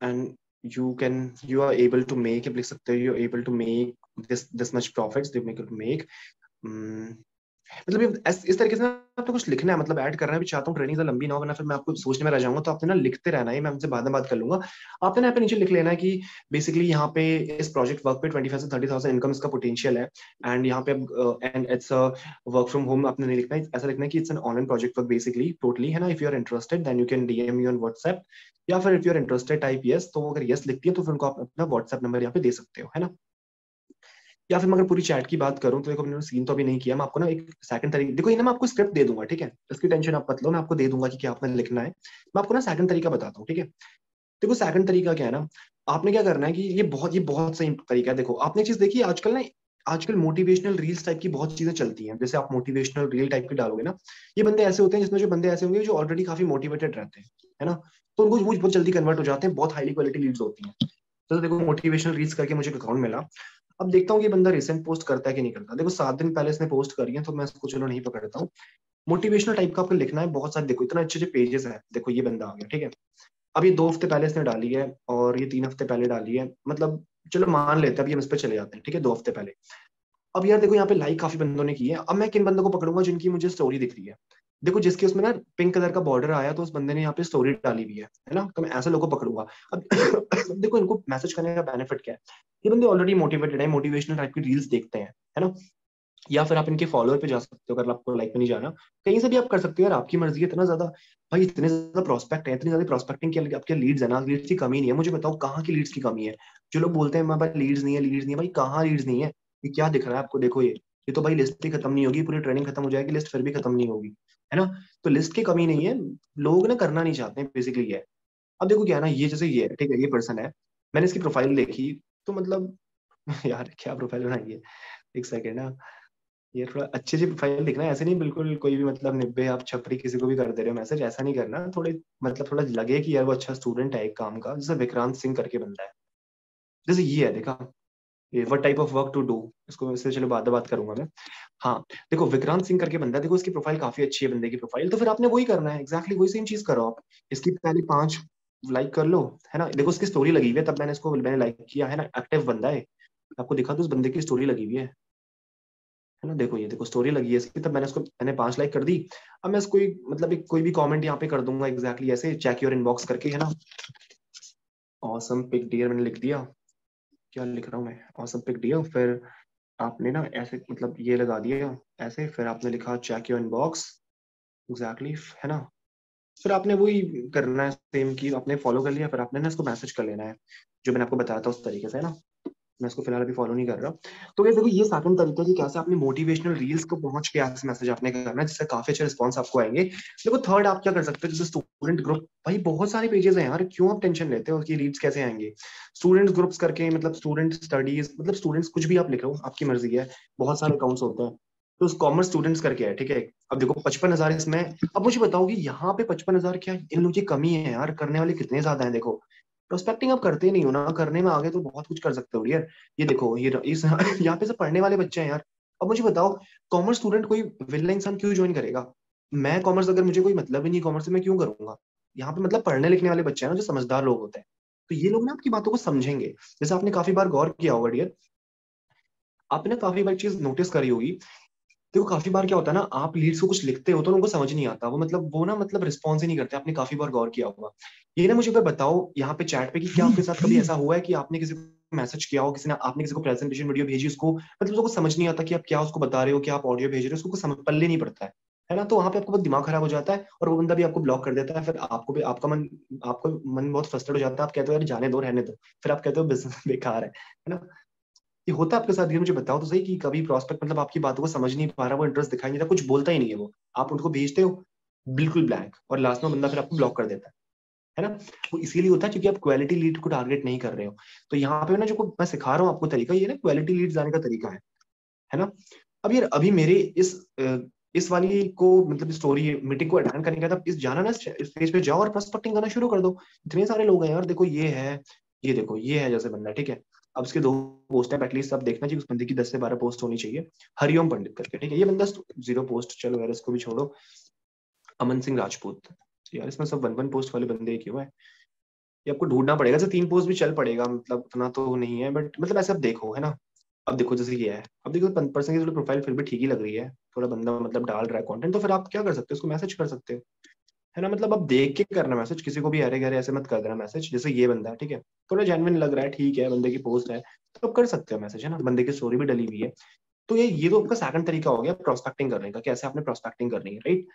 and you are able to make, आप लिख सकते हो you're able to make this much profits they make it make। मतलब इस तरीके से ना आपको कुछ लिखना है, मतलब ऐड करना है भी चाहता हूँ, ट्रेनिंग से लंबी ना हो वरना फिर मैं आपको सोचने में रह जाऊंगा। तो आपने ना लिखते रहना है, मैं आपसे बाद में बात कर लूंगा। आपने ना यहाँ पे नीचे लिख लेना है कि बेसिकली यहाँ पे इस प्रोजेक्ट वर्क पे 25 से 30,000 इनकम इसका पोटेंशियल है। एंड यहाँ पे and it's work from home आपने नहीं लिखना है, ऐसा लिखना है कि it's an online project work basically totally, है ना। If you are interested then you can DM me on WhatsApp, या फिर if you are interested type yes, तो अगर यस लिखती है तो फिर उनको आप अपना व्हाट्सएप नंबर यहाँ पे दे सकते हो, है ना। या फिर मैं अगर पूरी चैट की बात करूं तो देखो मैंने सीन तो अभी नहीं किया, मैं आपको ना एक सेकंड तरीके, देखो ये ना मैं आपको स्क्रिप्ट दे दूंगा, ठीक है, इसकी टेंशन आप मत लो, मैं आपको दे दूंगा कि क्या आपने लिखना है। मैं आपको ना सेकंड तरीका बताता हूँ, ठीक है। देखो सेकंड तरीका क्या है ना, आपने क्या करना है कि ये बहुत सही तरीका है। देखो आपने चीज देखी आजकल ना, आजकल मोटिवेशनल रील्स टाइप की बहुत चीजें चलती हैं। जैसे आप मोटिवेशनल रील टाइप की डालोगे ना, ये बंदे ऐसे होते हैं जिसमें जो बंदे ऐसे होंगे जो ऑलरेडी काफी मोटिवेटेड रहते हैं, है ना। तो उनको वो बहुत जल्दी कन्वर्ट हो जाते हैं, बहुत हाईली क्वालिटी लीड्स होती हैं। तो देखो मोटिवेशनल रील्स करके मुझे अकाउंट मिला। अब देखता हूँ कि बंदा रिसेंट पोस्ट करता है कि नहीं करता। देखो 7 दिन पहले इसने पोस्ट करी है, तो मैं इसको चलो नहीं पकड़ता हूँ। मोटिवेशनल टाइप का आपको लिखना है बहुत सारे, देखो इतना अच्छे अच्छे पेजेस है। देखो ये बंदा आ गया, ठीक है। अब ये 2 हफ्ते पहले इसने डाली है और ये 3 हफ्ते पहले डाली है, मतलब चलो मान लेते हैं, अब ये हम इस पे चले जाते हैं, ठीक है, 2 हफ्ते पहले। अब यार देखो यहाँ पे लाइक काफी बंदों ने की है। अब मैं किन बंदों को पकड़ूंगा जिनकी मुझे स्टोरी दिख रही है। देखो जिसके उसमें ना पिंक कलर का बॉर्डर आया, तो उस बंदे ने यहाँ पे स्टोरी डाली हुई है ना, तो मैं ऐसे लोगों को पकड़ूंगा। अब देखो इनको मैसेज करने का बेनिफिट क्या है, ये बंदे ऑलरेडी मोटिवेटेड है, मोटिवेशनल टाइप की रील्स देखते हैं, है ना। या फिर आप इनके फॉलोअर पे जा सकते हो, अगर आपको लाइक पे नहीं जाना, कहीं से भी आप कर सकते हो यार, आपकी मर्जी है। इतना ज्यादा भाई, इतने ज्यादा प्रोस्पेक्ट है, इतनी ज्यादा प्रोस्पेक्टिंग की आपके लीड्स है ना, लीड्स की कमी नहीं है। मुझे बताओ कहाँ की लीड्स की कमी है। जो लोग बोलते हैं भाई लीड्स नहीं है, लीड्स नहीं है, भाई कहाँ लीड्स नहीं है? ये क्या दिख रहा है आपको? देखो ये तो भाई लिस्ट ही खत्म नहीं होगी, पूरी ट्रेनिंग खत्म हो जाएगी, लिस्ट फिर भी खत्म नहीं होगी, है ना। तो लिस्ट की कमी नहीं है, लोग ना करना नहीं चाहते बेसिकली ये है। अब देखो क्या है ना, ये जैसे ये है, ठीक है, ये पर्सन है, मैंने इसकी प्रोफाइल देखी तो मतलब यार क्या प्रोफाइल बनाई है, एक सेकेंड ना। ये थोड़ा अच्छी सी प्रोफाइल दिखना है, ऐसे नहीं बिल्कुल कोई भी मतलब निब्बे आप छपरी किसी को भी कर दे रहे हो मैसेज, ऐसा नहीं करना। थोड़े मतलब थोड़ा लगे कि यार वो अच्छा स्टूडेंट है एक काम का। जैसे विक्रांत सिंह करके बंदा है, जैसे ये है, देखा, ये what type of work to do, इसको इससे चलो बाद में बात करूंगा मैं। हाँ, देखो विक्रांत सिंह करके बंदा है, देखो इसकी प्रोफाइल काफी अच्छी है बंदे की प्रोफाइल, तो फिर आपने वही करना है, एग्जैक्टली वही सेम चीज करो आप। इसकी पहले 5 लाइक कर लो, है ना। देखो उसकी स्टोरी लगी हुई है, तब मैंने लाइक किया, है ना, एक्टिव बंदा है। आपको दिखा दो उस बंदे की स्टोरी लगी हुई है ना। देखो ये देखो स्टोरी लगी है इसकी, तब मैंने 5 लाइक कर दी। अब मैं इसको मतलब कोई भी कमेंट यहाँ पे कर दूंगा एग्जैक्टली ऐसे, चेक योर इनबॉक्स करके, है ना। ऑसम पिक डियर मैंने लिख दिया, क्या लिख रहा हूँ मैं, ऑसम पिक डियर। फिर आपने ना ऐसे मतलब ये लगा दिया ऐसे, फिर आपने लिखा चेक योर इनबॉक्स, एग्जैक्टली, है ना। फिर आपने वही करना है सेम की, आपने फॉलो कर लिया, फिर आपने ना इसको मैसेज कर लेना है जो मैंने आपको बताया था उस तरीके से, है ना। मैं इसको फिलहाल अभी फॉलो नहीं कर रहा। तो ये देखो ये सेकंड तरीका है कि कैसे आपने मोटिवेशनल रील्स को पहुंच के ऐसे मैसेज आपने करना है जिससे काफी अच्छे रिस्पॉन्स आपको आएंगे। देखो थर्ड आप क्या कर सकते हो, जैसे स्टूडेंट ग्रुप, भाई बहुत सारे पेजेस हैं यार, क्यों आप टेंशन लेते हो कि रील्स कैसे आएंगे। स्टूडेंट ग्रुप्स करके मतलब स्टूडेंट स्टडीज, मतलब स्टूडेंट्स कुछ भी आप लिख लो, आपकी मर्जी है, बहुत सारे अकाउंट्स होते हैं। तो कॉमर्स स्टूडेंट्स करके है, ठीक है। अब देखो 55,000 इसमें। अब मुझे बताओ कि यहाँ पे 55,000 क्या इन लोगों की कमी है यार, करने वाले कितने ज्यादा हैं। देखो प्रोस्पेक्टिंग आप करते नहीं हो ना, करने में आगे तो बहुत कुछ कर सकते हो यार। ये देखो ये इस यहाँ पे से पढ़ने वाले बच्चे हैं यार। अब मुझे बताओ, कॉमर्स स्टूडेंट कोई विला इंसान क्यों ज्वाइन करेगा? मैं कॉमर्स, अगर मुझे कोई मतलब ही नहीं कॉमर्स से, मैं क्यों करूंगा? यहाँ पे मतलब पढ़ने लिखने वाले बच्चे हैं ना, जो समझदार लोग होते हैं, तो ये लोग ना आपकी बातों को समझेंगे। जैसे आपने काफी बार गौर किया होगा डियर, आपने ना काफी बार चीज नोटिस करी होगी। देखो काफी बार क्या होता है ना, आप लीड्स को कुछ लिखते हो तो उनको समझ नहीं आता, वो ना मतलब रिस्पॉन्स ही नहीं करते। आपने काफी बार गौर किया होगा। ये ना मुझे एक बार बताओ यहाँ पे चैट पे कि क्या आपके साथ कभी ऐसा हुआ है कि आपने किसी को मैसेज किया हो, आपने किसी को प्रेजेंटेशन वीडियो भेजी, उसको मतलब उसको समझ नहीं आता कि आप क्या उसको बता रहे हो, क्या आप ऑडियो भेज रहे हो, उसको कुछ समझ पल्ले नहीं पड़ता है ना? तो वहां पे आपको बहुत दिमाग खराब हो जाता है, और वो बंदा भी आपको ब्लॉक कर देता है। फिर आपको भी आपका मन बहुत फ्रस्ट्रेट हो जाता है। आप कहते हो यार जाने दो, रहने दो। फिर आप कहते हो बिजनेस बेकार है ना? ये होता है आपके साथ? ये मुझे बताओ तो सही कि कभी प्रोस्पेक्ट मतलब आपकी बातों को समझ नहीं पा रहा, वो इंटरेस्ट दिखाई नहीं रहा, कुछ बोलता ही नहीं है वो, आप उनको भेजते हो बिल्कुल ब्लैंक, और लास्ट में बंदा फिर आपको ब्लॉक कर देता है ना? वो इसीलिए होता है क्योंकि आप क्वालिटी लीड को टारगेट नहीं कर रहे हो। तो यहाँ पे ना जो मैं सिखा रहा हूँ आपको तरीका, ये ना क्वालिटी लीड लाने का तरीका है ना? अब यार अभी मेरे इस वाली को मतलब स्टोरी मीटिंग को अटेंड करने का था, इस जाना ना स्टेज पे जाओ और प्रोस्पेक्टिंग करना शुरू कर दो। इतने सारे लोग हैं यार, देखो ये है, ये देखो ये है जैसे बंदा, ठीक है। अब उसके 2 पोस्ट है, एटलीस्ट आप देखना चाहिए उस बंदे की 10 से 12 पोस्ट होनी चाहिए। हरिओम पंडित करके, ठीक है। ये बंदा 0 पोस्ट, चलो यार इसको भी छोड़ो। अमन सिंह राजपूत, यार इसमें सब 1 1 पोस्ट वाले बंदे क्यों है? ये आपको ढूंढना पड़ेगा। जैसे 3 पोस्ट भी चल पड़ेगा, मतलब उतना तो नहीं है, बट मतलब ऐसे आप देखो, है ना? अब देखो जैसे ये है, अब देखो पर्सन की थोड़ी प्रोफाइल फिर भी ठीक ही लग रही है, थोड़ा बंदा मतलब डाल रहा है कंटेंट, तो फिर आप क्या कर सकते हो, उसको मैसेज कर सकते हो, है ना? मतलब अब देख के करना मैसेज, किसी को भी अरे गहरे ऐसे मत कर देना मैसेज। जैसे ये बंदा है, ठीक है, थोड़ा जेन्युइन लग रहा है, ठीक है, बंदे की पोस्ट है, तो आप कर सकते हो मैसेज, है ना? बंदे की स्टोरी भी डली हुई है। तो ये तो आपका सेकंड तरीका हो गया प्रोस्पेक्टिंग करने का, कैसे आपने प्रोस्पेक्टिंग करनी है, राइट?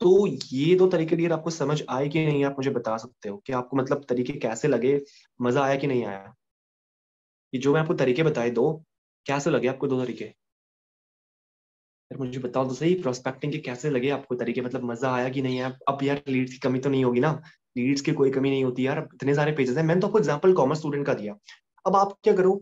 तो ये 2 तरीके डियर आपको समझ आए कि नहीं, आप मुझे बता सकते हो कि आपको मतलब तरीके कैसे लगे, मजा आया कि नहीं आया? ये जो मैं आपको तरीके बताए दो, कैसे लगे आपको 2 तरीके? यार मुझे बताओ तो सही, प्रोस्पेक्टिंग के कैसे लगे आपको तरीके, मतलब मजा आया कि नहीं आया? अब यार लीड्स की कमी तो नहीं होगी ना? लीड्स की कोई कमी नहीं होती यार, अब इतने सारे पेजेस हैं। मैंने तो आपको एग्जांपल कॉमर्स स्टूडेंट का दिया। अब आप क्या करो,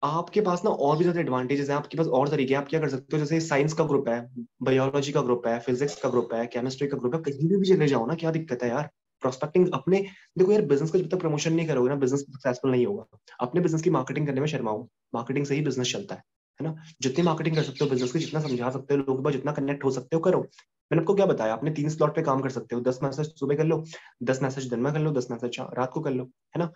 आपके पास ना और भी ज्यादा एडवांटेजेस हैं, आपके पास और तरीके हैं। आप क्या कर सकते हो, जैसे साइंस का ग्रुप है, बायोलॉजी का ग्रुप है, फिजिक्स का ग्रुप है, केमिस्ट्री का ग्रुप है, कहीं भी चले जाओ ना, क्या दिक्कत है यार? प्रोस्पेक्टिंग अपने, देखो यार बिजनेस का जब तक प्रमोशन नहीं करोगे ना, बिजनेस सक्सेसफुल नहीं होगा। अपने बिजनेस की मार्केटिंग करने में शर्माओ, मार्केटिंग से ही बिजनेस चलता है ना? जितनी मार्केटिंग कर सकते हो बिजनेस की, जितना समझा सकते हो लोगों के पास, जितना कनेक्ट हो सकते हो करो। मैंने आपको क्या बताया, आपने 3 स्लॉट पे काम कर सकते हो, 10 मैसेज सुबह कर लो, 10 मैसेज दिन में कर लो, 10 मैसेज रात को कर लो, है ना?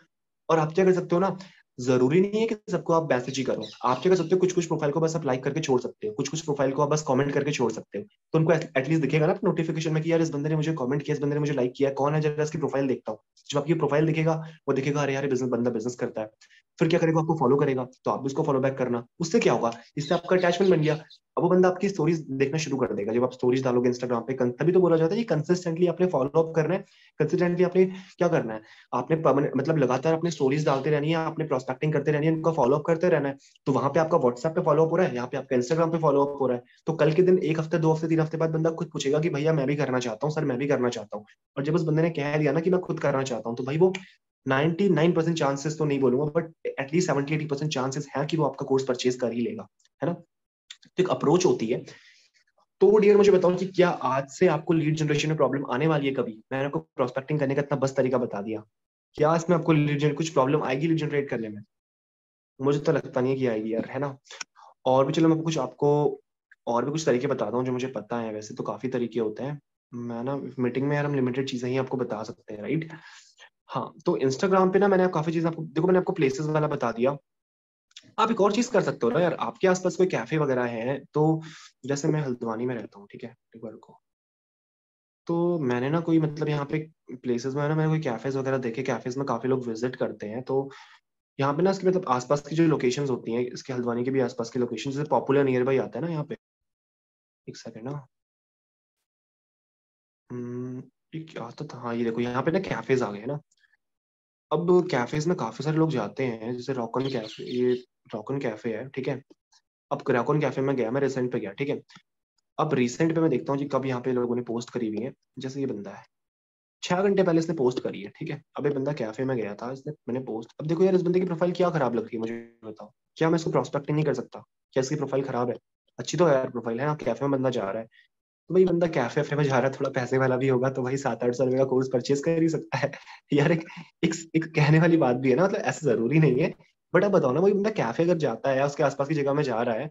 और आप क्या कर सकते हो ना, जरूरी नहीं है कि सबको आप मैसेज ही करो। आप क्या कर सकते हो, कुछ कुछ प्रोफाइल को बस आप लाइक करके छोड़ सकते हो, कुछ कुछ प्रोफाइल को आप बस कमेंट करके छोड़ सकते हो। तो उनको एटलीस्ट दिखेगा ना नोटिफिकेशन में कि यार इस बंदे ने मुझे कमेंट किया, इस बंदे ने मुझे लाइक किया, कौन है, जरा इसकी प्रोफाइल देखता हूँ। जब आपकी प्रोफाइल दिखेगा, वो दिखेगा अरे यार बिजनेस बंदा बिजनेस करता है। फिर क्या करेगा, आपको फॉलो करेगा, तो आप भी उसको फॉलो बैक करना। उससे क्या होगा, इससे आपका अटैचमेंट बन गया। अब वो बंदा आपकी स्टोरीज देखना शुरू कर देगा, जब आप स्टोरीज डालोगे इंस्टाग्राम पे। तभी तो बोला जाता है कि कंसिस्टेंटली आपने फॉलो अप करना है, कंसिस्टेंटली आपने क्या करना है, आपने मतलब लगातार अपने स्टोरीज डालते रहनी है, आपने प्रोस्पेक्टिंग करते रहनी है, उनका फॉलो अप करते रहना है। तो वहां पे आपका व्हाट्सएप पे फॉलो अप हो रहा है, यहाँ पे आपका इंस्टाग्राम पे फॉलो अप हो रहा है। तो कल के दिन 1 हफ्ते 2 हफ्ते 3 हफ्ते बाद बंदा खुद पूछेगा कि भैया मैं भी करना चाहता हूँ सर, मैं भी करना चाहता हूँ। और जब उस बंदे ने कह दिया ना कि मैं खुद करना चाहता हूँ, तो भाई वो 99% चांसेस तो नहीं बोलूंगा, बट एटलीस्ट 70-80% चांसेस है कि वो आपका कोर्स परचेज कर ही लेगा, है ना? तो एक अप्रोच होती है। तो डियर मुझे बताओ कि क्या आज से आपको लीड जनरेशन में प्रॉब्लम आने वाली है कभी? मैंने आपको प्रोस्पेक्टिंग करने का इतना बस तरीका बता दिया, क्या इसमें आपको कुछ प्रॉब्लम आएगी लीड जनरेट करने में? मुझे तो लगता नहीं है कि आएगी यार, है ना? और भी चलो मैं कुछ आपको और भी कुछ तरीके बताता हूँ जो मुझे पता है। वैसे तो काफी तरीके होते हैं, मैं ना मीटिंग में यार हम लिमिटेड चीजें ही आपको बता सकते हैं, राइट? हाँ, तो इंस्टाग्राम पे ना मैंने काफी चीजें आपको, देखो मैंने आपको प्लेसेस वाला बता दिया। आप एक और चीज कर सकते हो ना यार, आपके आसपास कोई कैफे वगैरह है तो, जैसे मैं हल्द्वानी में रहता हूँ, ठीक है, एक बार को, तो मैंने ना कोई मतलब यहाँ पे प्लेसेस में ना मैंने कोई कैफेज वगैरह देखे, कैफेज में काफी लोग विजिट करते हैं। तो यहाँ पे ना इसके मतलब आसपास की जो लोकेशंस होती हैं, इसके हल्द्वानी के भी आसपास की लोकेशन, जैसे पॉपुलर नियर बाई आता है ना यहाँ पे, एक सेकंड ना, ये क्या आता था, हाँ ये देखो यहाँ पे ना कैफेज आ गए हैं ना। अब कैफेज में काफी सारे लोग जाते हैं, जैसे रॉकन कैफे, ये रॉकन कैफे है, ठीक है। अब रॉकन कैफे में गया, मैं रिसेंट पे गया, ठीक है। अब रिसेंट पे मैं देखता हूँ कि कब यहाँ पे लोगों ने पोस्ट करी हुई है। जैसे ये बंदा है, 6 घंटे पहले इसने पोस्ट करी है, ठीक है। अब ये बंदा कैफे में गया था, इसने मैंने पोस्ट, अब देखो यार इस बंदे की प्रोफाइल क्या खराब लग रही है मुझे बताओ, क्या मैं इसको प्रोस्पेक्टिंग नहीं कर सकता? क्या इसकी प्रोफाइल खराब है? अच्छी तो है यार प्रोफाइल, है ना? कैफे में बंदा जा रहा है, तो भाई बंदा कैफे में जा रहा है, थोड़ा पैसे वाला भी होगा, तो भाई 700-800 रुपए का कोर्स परचेज कर ही सकता है। यार एक कहने वाली बात भी है ना, मतलब ऐसा जरूरी नहीं है। बट अब बताओ ना, वही बंदा कैफे अगर जाता है या उसके आसपास की जगह में जा रहा है,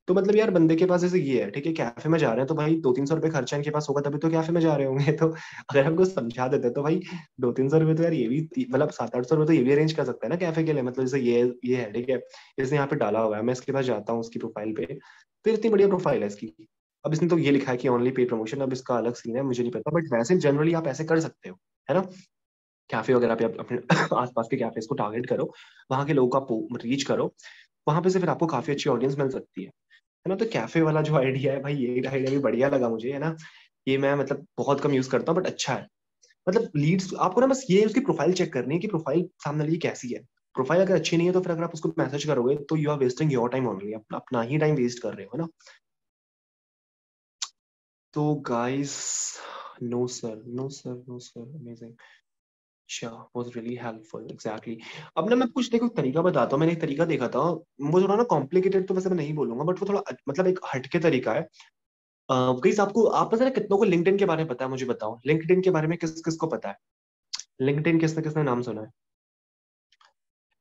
तो मतलब यार बंदे के पास जैसे ये है, ठीक है, कैफे में जा रहे हैं तो भाई 200-300 रुपये खर्चा इनके पास होगा तभी तो कैफे में जा रहे होंगे। तो अगर हमको समझा देते तो भाई 200-300 रुपये तो यार ये भी मतलब 700-800 रुपये तो ये भी अरेंज कर सकता है ना कैफे के लिए। मतलब जैसे ये है, ठीक है, इसने यहाँ पे डाला हुआ है, मैं इसके पास जाता हूँ उसकी प्रोफाइल पे, तो इतनी बढ़िया प्रोफाइल है इसकी। अब इसने तो ये लिखा है कि ओनली पे प्रमोशन, अब इसका अलग सीन है, मुझे नहीं पता, बट वैसे जनरली आप ऐसे कर सकते हो, है ना। कैफे वगैरह पे आप अपने आसपास के कैफेज को टारगेट करो, वहां के लोगों का रीच करो, वहां पे से फिर आपको काफी अच्छी ऑडियंस मिल सकती है ना। तो कैफे वाला जो आइडिया है भाई, ये आइडिया भी बढ़िया लगा मुझे, है ना। ये मैं मतलब बहुत कम यूज करता हूँ बट अच्छा है। मतलब लीड्स आपको ना बस ये उसकी प्रोफाइल चेक करनी है कि प्रोफाइल सामने वाली की कैसी है। प्रोफाइल अगर अच्छी नहीं है तो फिर अगर आप उसको मैसेज करोगे तो you are wasting your time only, अपना ही टाइम वेस्ट कर रहे हो, है ना। तो guys, no sir, no sir, no sir, amazing, अच्छा, वाज रियली हेल्पफुल, एग्जैक्टली। अब ना मैं कुछ देखो तरीका बताता हूँ, मैंने एक तरीका देखा था, वो थोड़ा ना कॉम्प्लिकेटेड तो वैसे मैं नहीं बोलूंगा, बट वो थोड़ा मतलब एक हटके तरीका है। गाइस आपको, आप पता है कितनों को लिंक्डइन के बारे में पता है, मुझे बताओ लिंक्डइन के बारे में किस किस को पता है। लिंक्डइन किसने किसने नाम सुना है,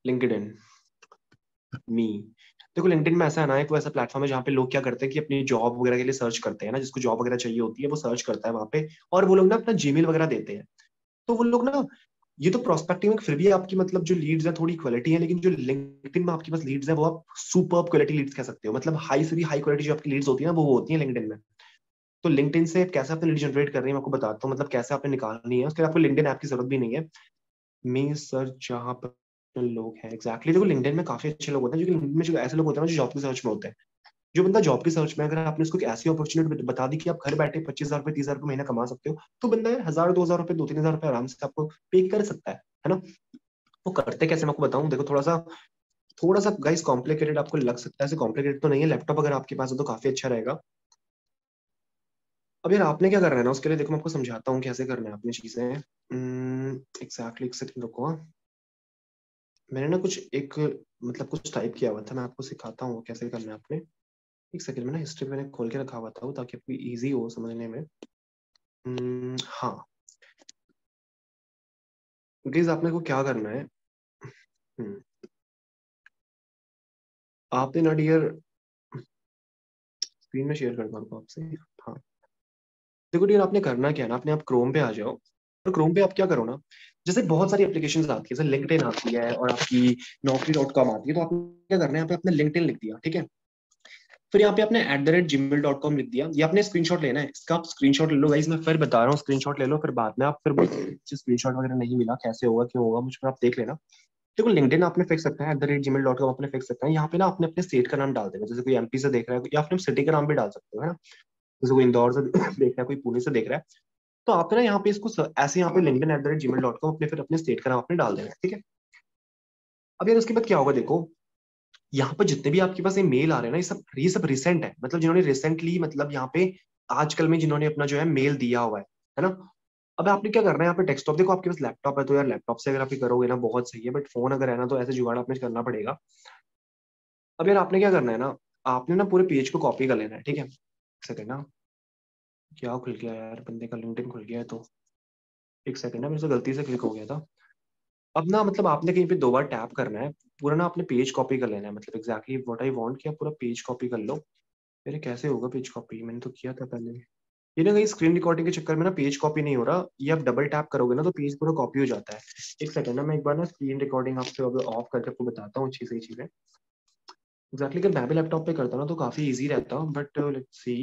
लिंक्डइन, मी। देखो लिंक्डइन में ऐसा है ना, एक वैसा प्लेटफॉर्म है जहाँ पे लोग क्या करते हैं कि अपनी जॉब वगैरह के लिए सर्च करते हैं ना, जिसको जॉब वगैरह चाहिए होती है वो सर्च करता है वहाँ पे, और वो लोग ना अपना जीमेल वगैरह देते हैं। तो वो लोग ना, ये तो प्रोस्पेक्टिंग में फिर भी आपकी मतलब जो लीड्स है थोड़ी क्वालिटी है, लेकिन जो लिंक्डइन में आपके पास लीड्स है वो आप सुपर क्वालिटी लीड्स कह सकते हो, मतलब हाई से भी हाई क्वालिटी जो आपकी लीड्स होती है ना वो होती है लिंक्डइन में। तो लिंक्डइन से कैसे आपने लीड जनरेट कर रही है मैं आपको बताता हूँ, मतलब कैसे आपने निकालनी है, उसके लिए आपको लिंक्डइन ऐप की जरूरत भी नहीं है। मी सर जहाँ पर लोग हैं, एग्जैक्टली देखो लिंक्डइन में काफी अच्छे लोग होते हैं, जो कि LinkedIn में जो ऐसे लोग होते हैं ना जो जॉब की सर्च में होते हैं। जो बंदा जॉब की सर्च में, अगर आपने उसको एक ऐसी अपॉर्चुनिटी बता दी कि आप घर बैठे 25,000 रुपए 30,000 रुपए महीना कमा सकते हो, तो बंदा यार 1,000 2,000 रुपए 2-3 हज़ार रुपए आराम से आपको पे कर सकता है ना। वो करते कैसे मैं आपको बताऊं, देखो थोड़ा सा गाइस कॉम्प्लिकेटेड आपको लग सकता है, ऐसे कॉम्प्लिकेटेड तो नहीं है, लैपटॉप अगर आपके पास है तो काफी अच्छा रहेगा। अब यार आपने क्या करना है ना, उसके लिए देखो मैं आपको समझाता हूँ कैसे करना है आपने चीजें। एग्जैक्टली एक सेकंड रुको, मैंने ना कुछ एक मतलब कुछ टाइप किया हुआ था, मैं आपको सिखाता हूँ कैसे करना है आपने। एक सेकंड में ना हिस्ट्री मैंने खोल के रखा हुआ था ताकि आपको इजी हो समझने में। हाँ, गाइस आपने को क्या करना है, हम्म, आपने ना डियर, स्क्रीन में शेयर करता हूँ आपसे। हाँ, देखो डियर आपने करना क्या है ना, आपने आप क्रोम पे आ जाओ, और क्रोम पे आप क्या करो ना, जैसे बहुत सारी एप्लीकेशंस आती है, जैसे लिंक्डइन आती है और आपकी naukri.com आती है, तो आपने क्या करना है, यहाँ पे आपने लिंक्डइन लिख दिया, ठीक है। फिर यहाँ पे आपने @gmail.com लिख दिया, ये आपने स्क्रीनशॉट लेना है, इसका आप स्क्रीनशॉट ले लो गाइस, मैं फिर बता रहा हूँ, स्क्रीनशॉट ले लो, फिर बाद में आप फिर स्क्रीनशॉट वगैरह नहीं मिला कैसे होगा क्यों होगा मुझ पर आप देख लेना। देखो लिंक्डइन आपने फिक्स रखना है, @gmail.com आपने फिक्स रखना है, यहाँ पे ना आपने अपने स्टेट का नाम डाल देना, जैसे कोई एमपी से देख रहा है या आपने सिटी का नाम भी डाल सकते हो, है ना। जैसे कोई इंदौर से देख रहा है, कोई पुणे से देख रहा है, तो आपने ना यहाँ पे इसको ऐसे यहाँ पे linkedin@gmail.com अपने फिर अपने स्टेट का नाम आपने डाल देना है, ठीक है। अब यार उसके बाद क्या होगा देखो, यहाँ पर जितने भी आपके पास ये मेल आ रहे हैं ना, ये सब रिसेंट है, मतलब जिन्होंने रिसेंटली मतलब यहाँ पे आजकल में जिन्होंने अपना जो है मेल दिया हुआ है ना। अब आपने क्या करना है यहाँ पे डेस्कटॉप, देखो आपके पास लैपटॉप है तो यार लैपटॉप से अगर आप ये करोगे ना बहुत सही है, बट फोन अगर है ना तो ऐसे जुगाड़ आपने करना पड़ेगा। अब यार आपने क्या करना है ना, आपने ना पूरे पेज को कॉपी कर लेना है, ठीक है। एक सेकंड ना, क्या खुल गया यार, बंदे का लिंक्डइन खुल गया है, तो एक सेकंड ना, मेरे से गलती से क्लिक हो गया था। अब ना मतलब आपने कहीं पे 2 बार टैप करना है, पूरा ना आपने पेज कॉपी कर लेना है, मतलब एग्जैक्टली व्हाट आई वांट कि आप पूरा पेज कॉपी कर लो। मेरे कैसे होगा पेज कॉपी, मैंने तो किया था पहले। ये ना कहीं स्क्रीन रिकॉर्डिंग के चक्कर में ना पेज कॉपी नहीं हो रहा, ये आप डबल टैप करोगे ना तो पेज पूरा कॉपी हो जाता है। एक सेकंड ना, मैं एक बार ना स्क्रीन रिकॉर्डिंग आपसे अगर ऑफ करके आपको बताता हूँ अच्छी सही चीजें। एग्जैक्टली अगर मैं भी लैपटॉप पे करता ना तो काफी इजी रहता, but let's see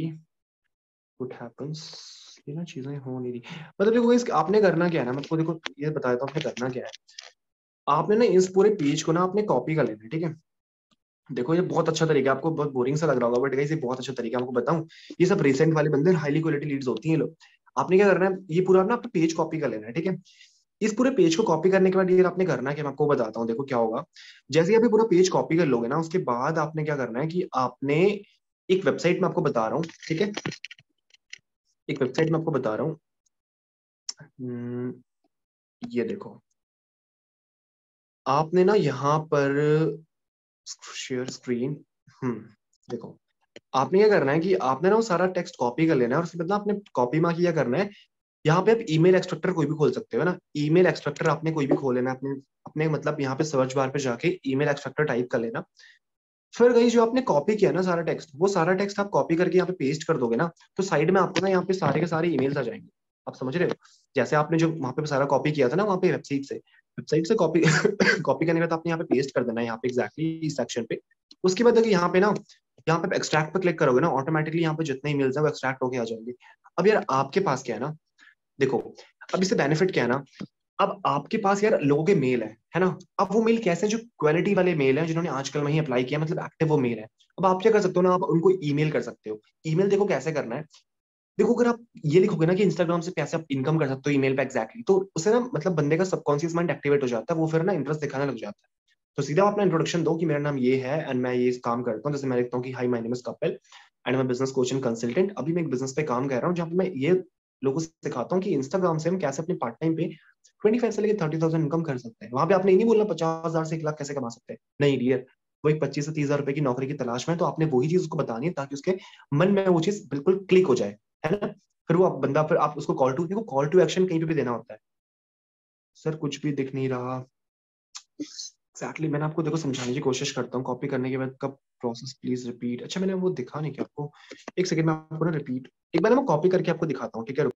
what happens. ये ना चीजें हो नहीं रही, मतलब देखो इस आपने करना क्या है ना, मैं आपको देखो ये बता देता हूँ आपने करना क्या है। आपने ना इस पूरे पेज को ना आपने कॉपी कर लेना है, ठीक है। देखो ये बहुत अच्छा तरीका है, आपको बहुत बोरिंग सा लग रहा होगा बट गाइस ये बहुत अच्छा तरीका है, आपको बताऊं। ये सब रिसेंट वाले बंदे हाईली क्वालिटी लीड्स होती हैं लोग। आपने क्या करना है, ये पूरा ना आपको पेज कॉपी कर लेना है, ठीक है। इस पूरे पेज को कॉपी करने के बाद ये आपने करना है कि मैं आपको बताता हूँ, देखो क्या होगा। जैसे ही आप ये पूरा पेज कॉपी कर लोगे ना, उसके बाद आपने क्या करना है कि आपने एक वेबसाइट में आपको बता रहा हूँ, ठीक है, एक वेबसाइट में आपको बता रहा हूँ। हम्म, ये देखो, आपने ना यहाँ पर शेयर स्क्रीन, देखो आपने क्या करना है कि आपने ना वो सारा टेक्स्ट कॉपी कर लेना है, और उसके बाद ना आपने कॉपी में क्या करना है, यहाँ पे आप ईमेल एक्सट्रैक्टर कोई भी खोल सकते हो ना, ईमेल एक्सट्रैक्टर आपने कोई भी खोल लेना है अपने अपने मतलब यहाँ पे सर्च बार पे जाके ईमेल एक्सट्रैक्टर टाइप कर लेना। फिर गई जो आपने कॉपी किया ना सारा टेक्स्ट, वो सारा टेक्स्ट आप कॉपी करके यहाँ पे पेस्ट कर दोगे ना, तो साइड में आपको ना यहाँ पे सारे के सारे ईमेल्स आ जाएंगे। आप समझ रहे हो? जैसे आपने जो वहाँ पे सारा कॉपी किया था ना वहाँ पे वेबसाइट से कॉपी कॉपी करने के बाद आपने यहाँ पे पेस्ट कर देना है यहाँ पे एग्जैक्टली इस सेक्शन पे। उसके बाद देखिए यहाँ पे ना, यहाँ पे एक्सट्रैक्ट पे क्लिक करोगे ना, ऑटोमेटिकली यहाँ पे जितने ईमेल्स हैं वो एक्सट्रैक्ट होके आ जाएंगे। अब यार आपके पास क्या है ना, देखो, अब इससे बेनिफिट क्या है ना, अब आपके पास यार लोगों के मेल है ना। अब वो मेल कैसे, जो क्वालिटी वाले मेल हैं जिन्होंने आजकल में ही अप्लाई किया, मतलब एक्टिव वो मेल है। अब आप क्या कर सकते हो ना, आप उनको ईमेल कर सकते हो। ईमेल देखो कैसे करना है, देखो अगर आप ये लिखोगे ना कि इंस्टाग्राम से कैसे आप इनकम कर सकते हो ईमेल पे एग्जैक्टली, तो उससे ना मतलब बंदे का सबकॉन्शियस माइंड एक्टिवेट हो जाता है, वो फिर ना इंटरेस्ट दिखाने लग जाता है। तो सीधा आप अपना इंट्रोडक्शन दो कि मेरा नाम ये है एंड मैं ये काम करता हूँ। जैसे मैं लिखता हूँ कि high my name is Kapil and मैं बिजनेस कोच एंड कंसल्टेंट, अभी मैं एक बिजनेस पे काम कर रहा हूँ जहाँ पे मैं ये लोगों को सिखाता हूँ कि इंस्टाग्राम से हम कैसे अपने पार्ट टाइम पे 25 से लेकर 30,000 इनकम कर सकते हैं। वहां पे आपने ये नहीं बोलना 50,000 से 1 लाख कैसे कमा सकते हैं, नहीं डियर, वो एक 25 से 30 हजार रुपए की नौकरी की तलाश में है, तो आपने वही चीज उसको बतानी है ताकि उसके मन में वो चीज बिल्कुल क्लिक हो जाए, है ना। फिर वो बंदा, फिर आप उसको कॉल टू एक्शन कहीं पे भी देना होता है। सर कुछ भी दिख नहीं रहा एग्जैक्टली, मैंने आपको देखो समझाने की कोशिश करता हूँ, कॉपी करने के बाद का प्रोसेस प्लीज रिपीट। अच्छा मैंने वो दिखा नहीं क्या आपको, एक सेकंड में आपको ना रिपीट, एक बार ना मैं कॉपी करके आपको दिखाता हूँ, ठीक है।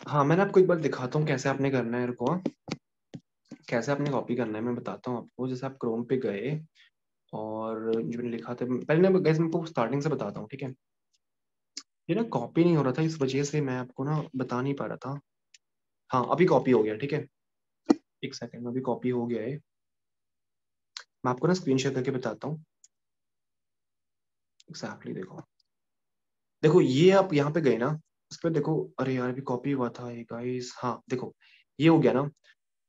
हाँ मैंने आपको एक बार दिखाता हूँ कैसे आपने करना है, रुको हाँ। कैसे आपने कॉपी करना है मैं बताता हूँ आपको। जैसे आप क्रोम पे गए और जो मैंने लिखा था पहले ना, गैस मैं आपको स्टार्टिंग से बताता हूँ, ठीक है। ये ना कॉपी नहीं हो रहा था, इस वजह से मैं आपको ना बता नहीं पा रहा था। हाँ अभी कॉपी हो गया, ठीक है। एक सेकंड, अभी कॉपी हो गया है। मैं आपको ना स्क्रीन शेयर करके बताता हूँ एग्जैक्टली। देखो देखो ये आप यहाँ पे गए ना, उस पर देखो, अरे यार अभी कॉपी हुआ था ये गाइस, हाँ देखो ये हो गया ना।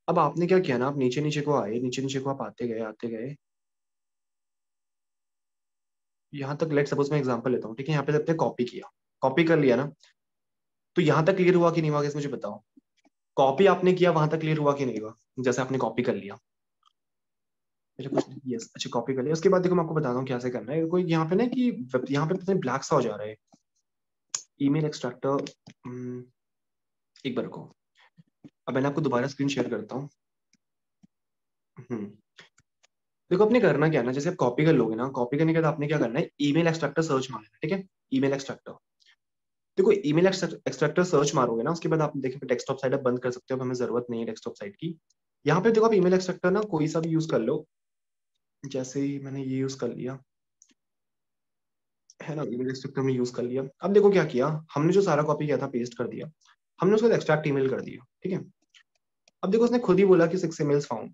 अब आपने क्या किया ना, आप नीचे नीचे को आए, नीचे नीचे को आप आते गए यहाँ तक। लेट सपोज मैं एग्जांपल लेता हूँ, ठीक है। यहाँ पे आपने कॉपी किया, कॉपी कर लिया ना, तो यहाँ तक क्लियर हुआ कि नहीं हुआ, मुझे बताओ। कॉपी आपने किया वहां तक क्लियर हुआ कि नहीं हुआ, जैसे आपने कॉपी कर लिया। अच्छा कुछ नहीं, यस अच्छा कॉपी कर लिया। उसके बाद देखो मैं आपको बताता हूँ कैसे करना है। कोई यहाँ पे ना कि यहाँ पे पता नहीं ब्लैक सा हो जा रहा है, ईमेल एक्सट्रैक्टर। एक बार को, अब मैंने आपको दोबारा स्क्रीन शेयर करता हूँ। हम्म, देखो आपने करना क्या है ना, जैसे आप कॉपी कर लोगे ना, कॉपी करने के बाद आपने क्या करना है, ईमेल एक्सट्रैक्टर सर्च मारना है, ठीक है। ईमेल एक्सट्रैक्टर, देखो ईमेल एक्सट्रैक्टर सर्च मारोगे ना, उसके बाद आप देखिए डेस्कटॉप साइट आप बंद कर सकते हो, अब हमें जरूरत नहीं है डेस्कटॉप साइट की। यहाँ पे देखो आप ईमेल एक्सट्रैक्टर ना कोई सा भी यूज कर लो, जैसे ही मैंने ये यूज कर लिया है ना, ईमेल एक्सट्रैक्टर में यूज कर लिया। अब देखो क्या किया हमने, जो सारा कॉपी किया था पेस्ट कर दिया हमने, उसको एक्सट्रैक्ट ईमेल कर दिया, ठीक है। अब देखो उसने खुद ही बोला कि 6 emails फाउंड।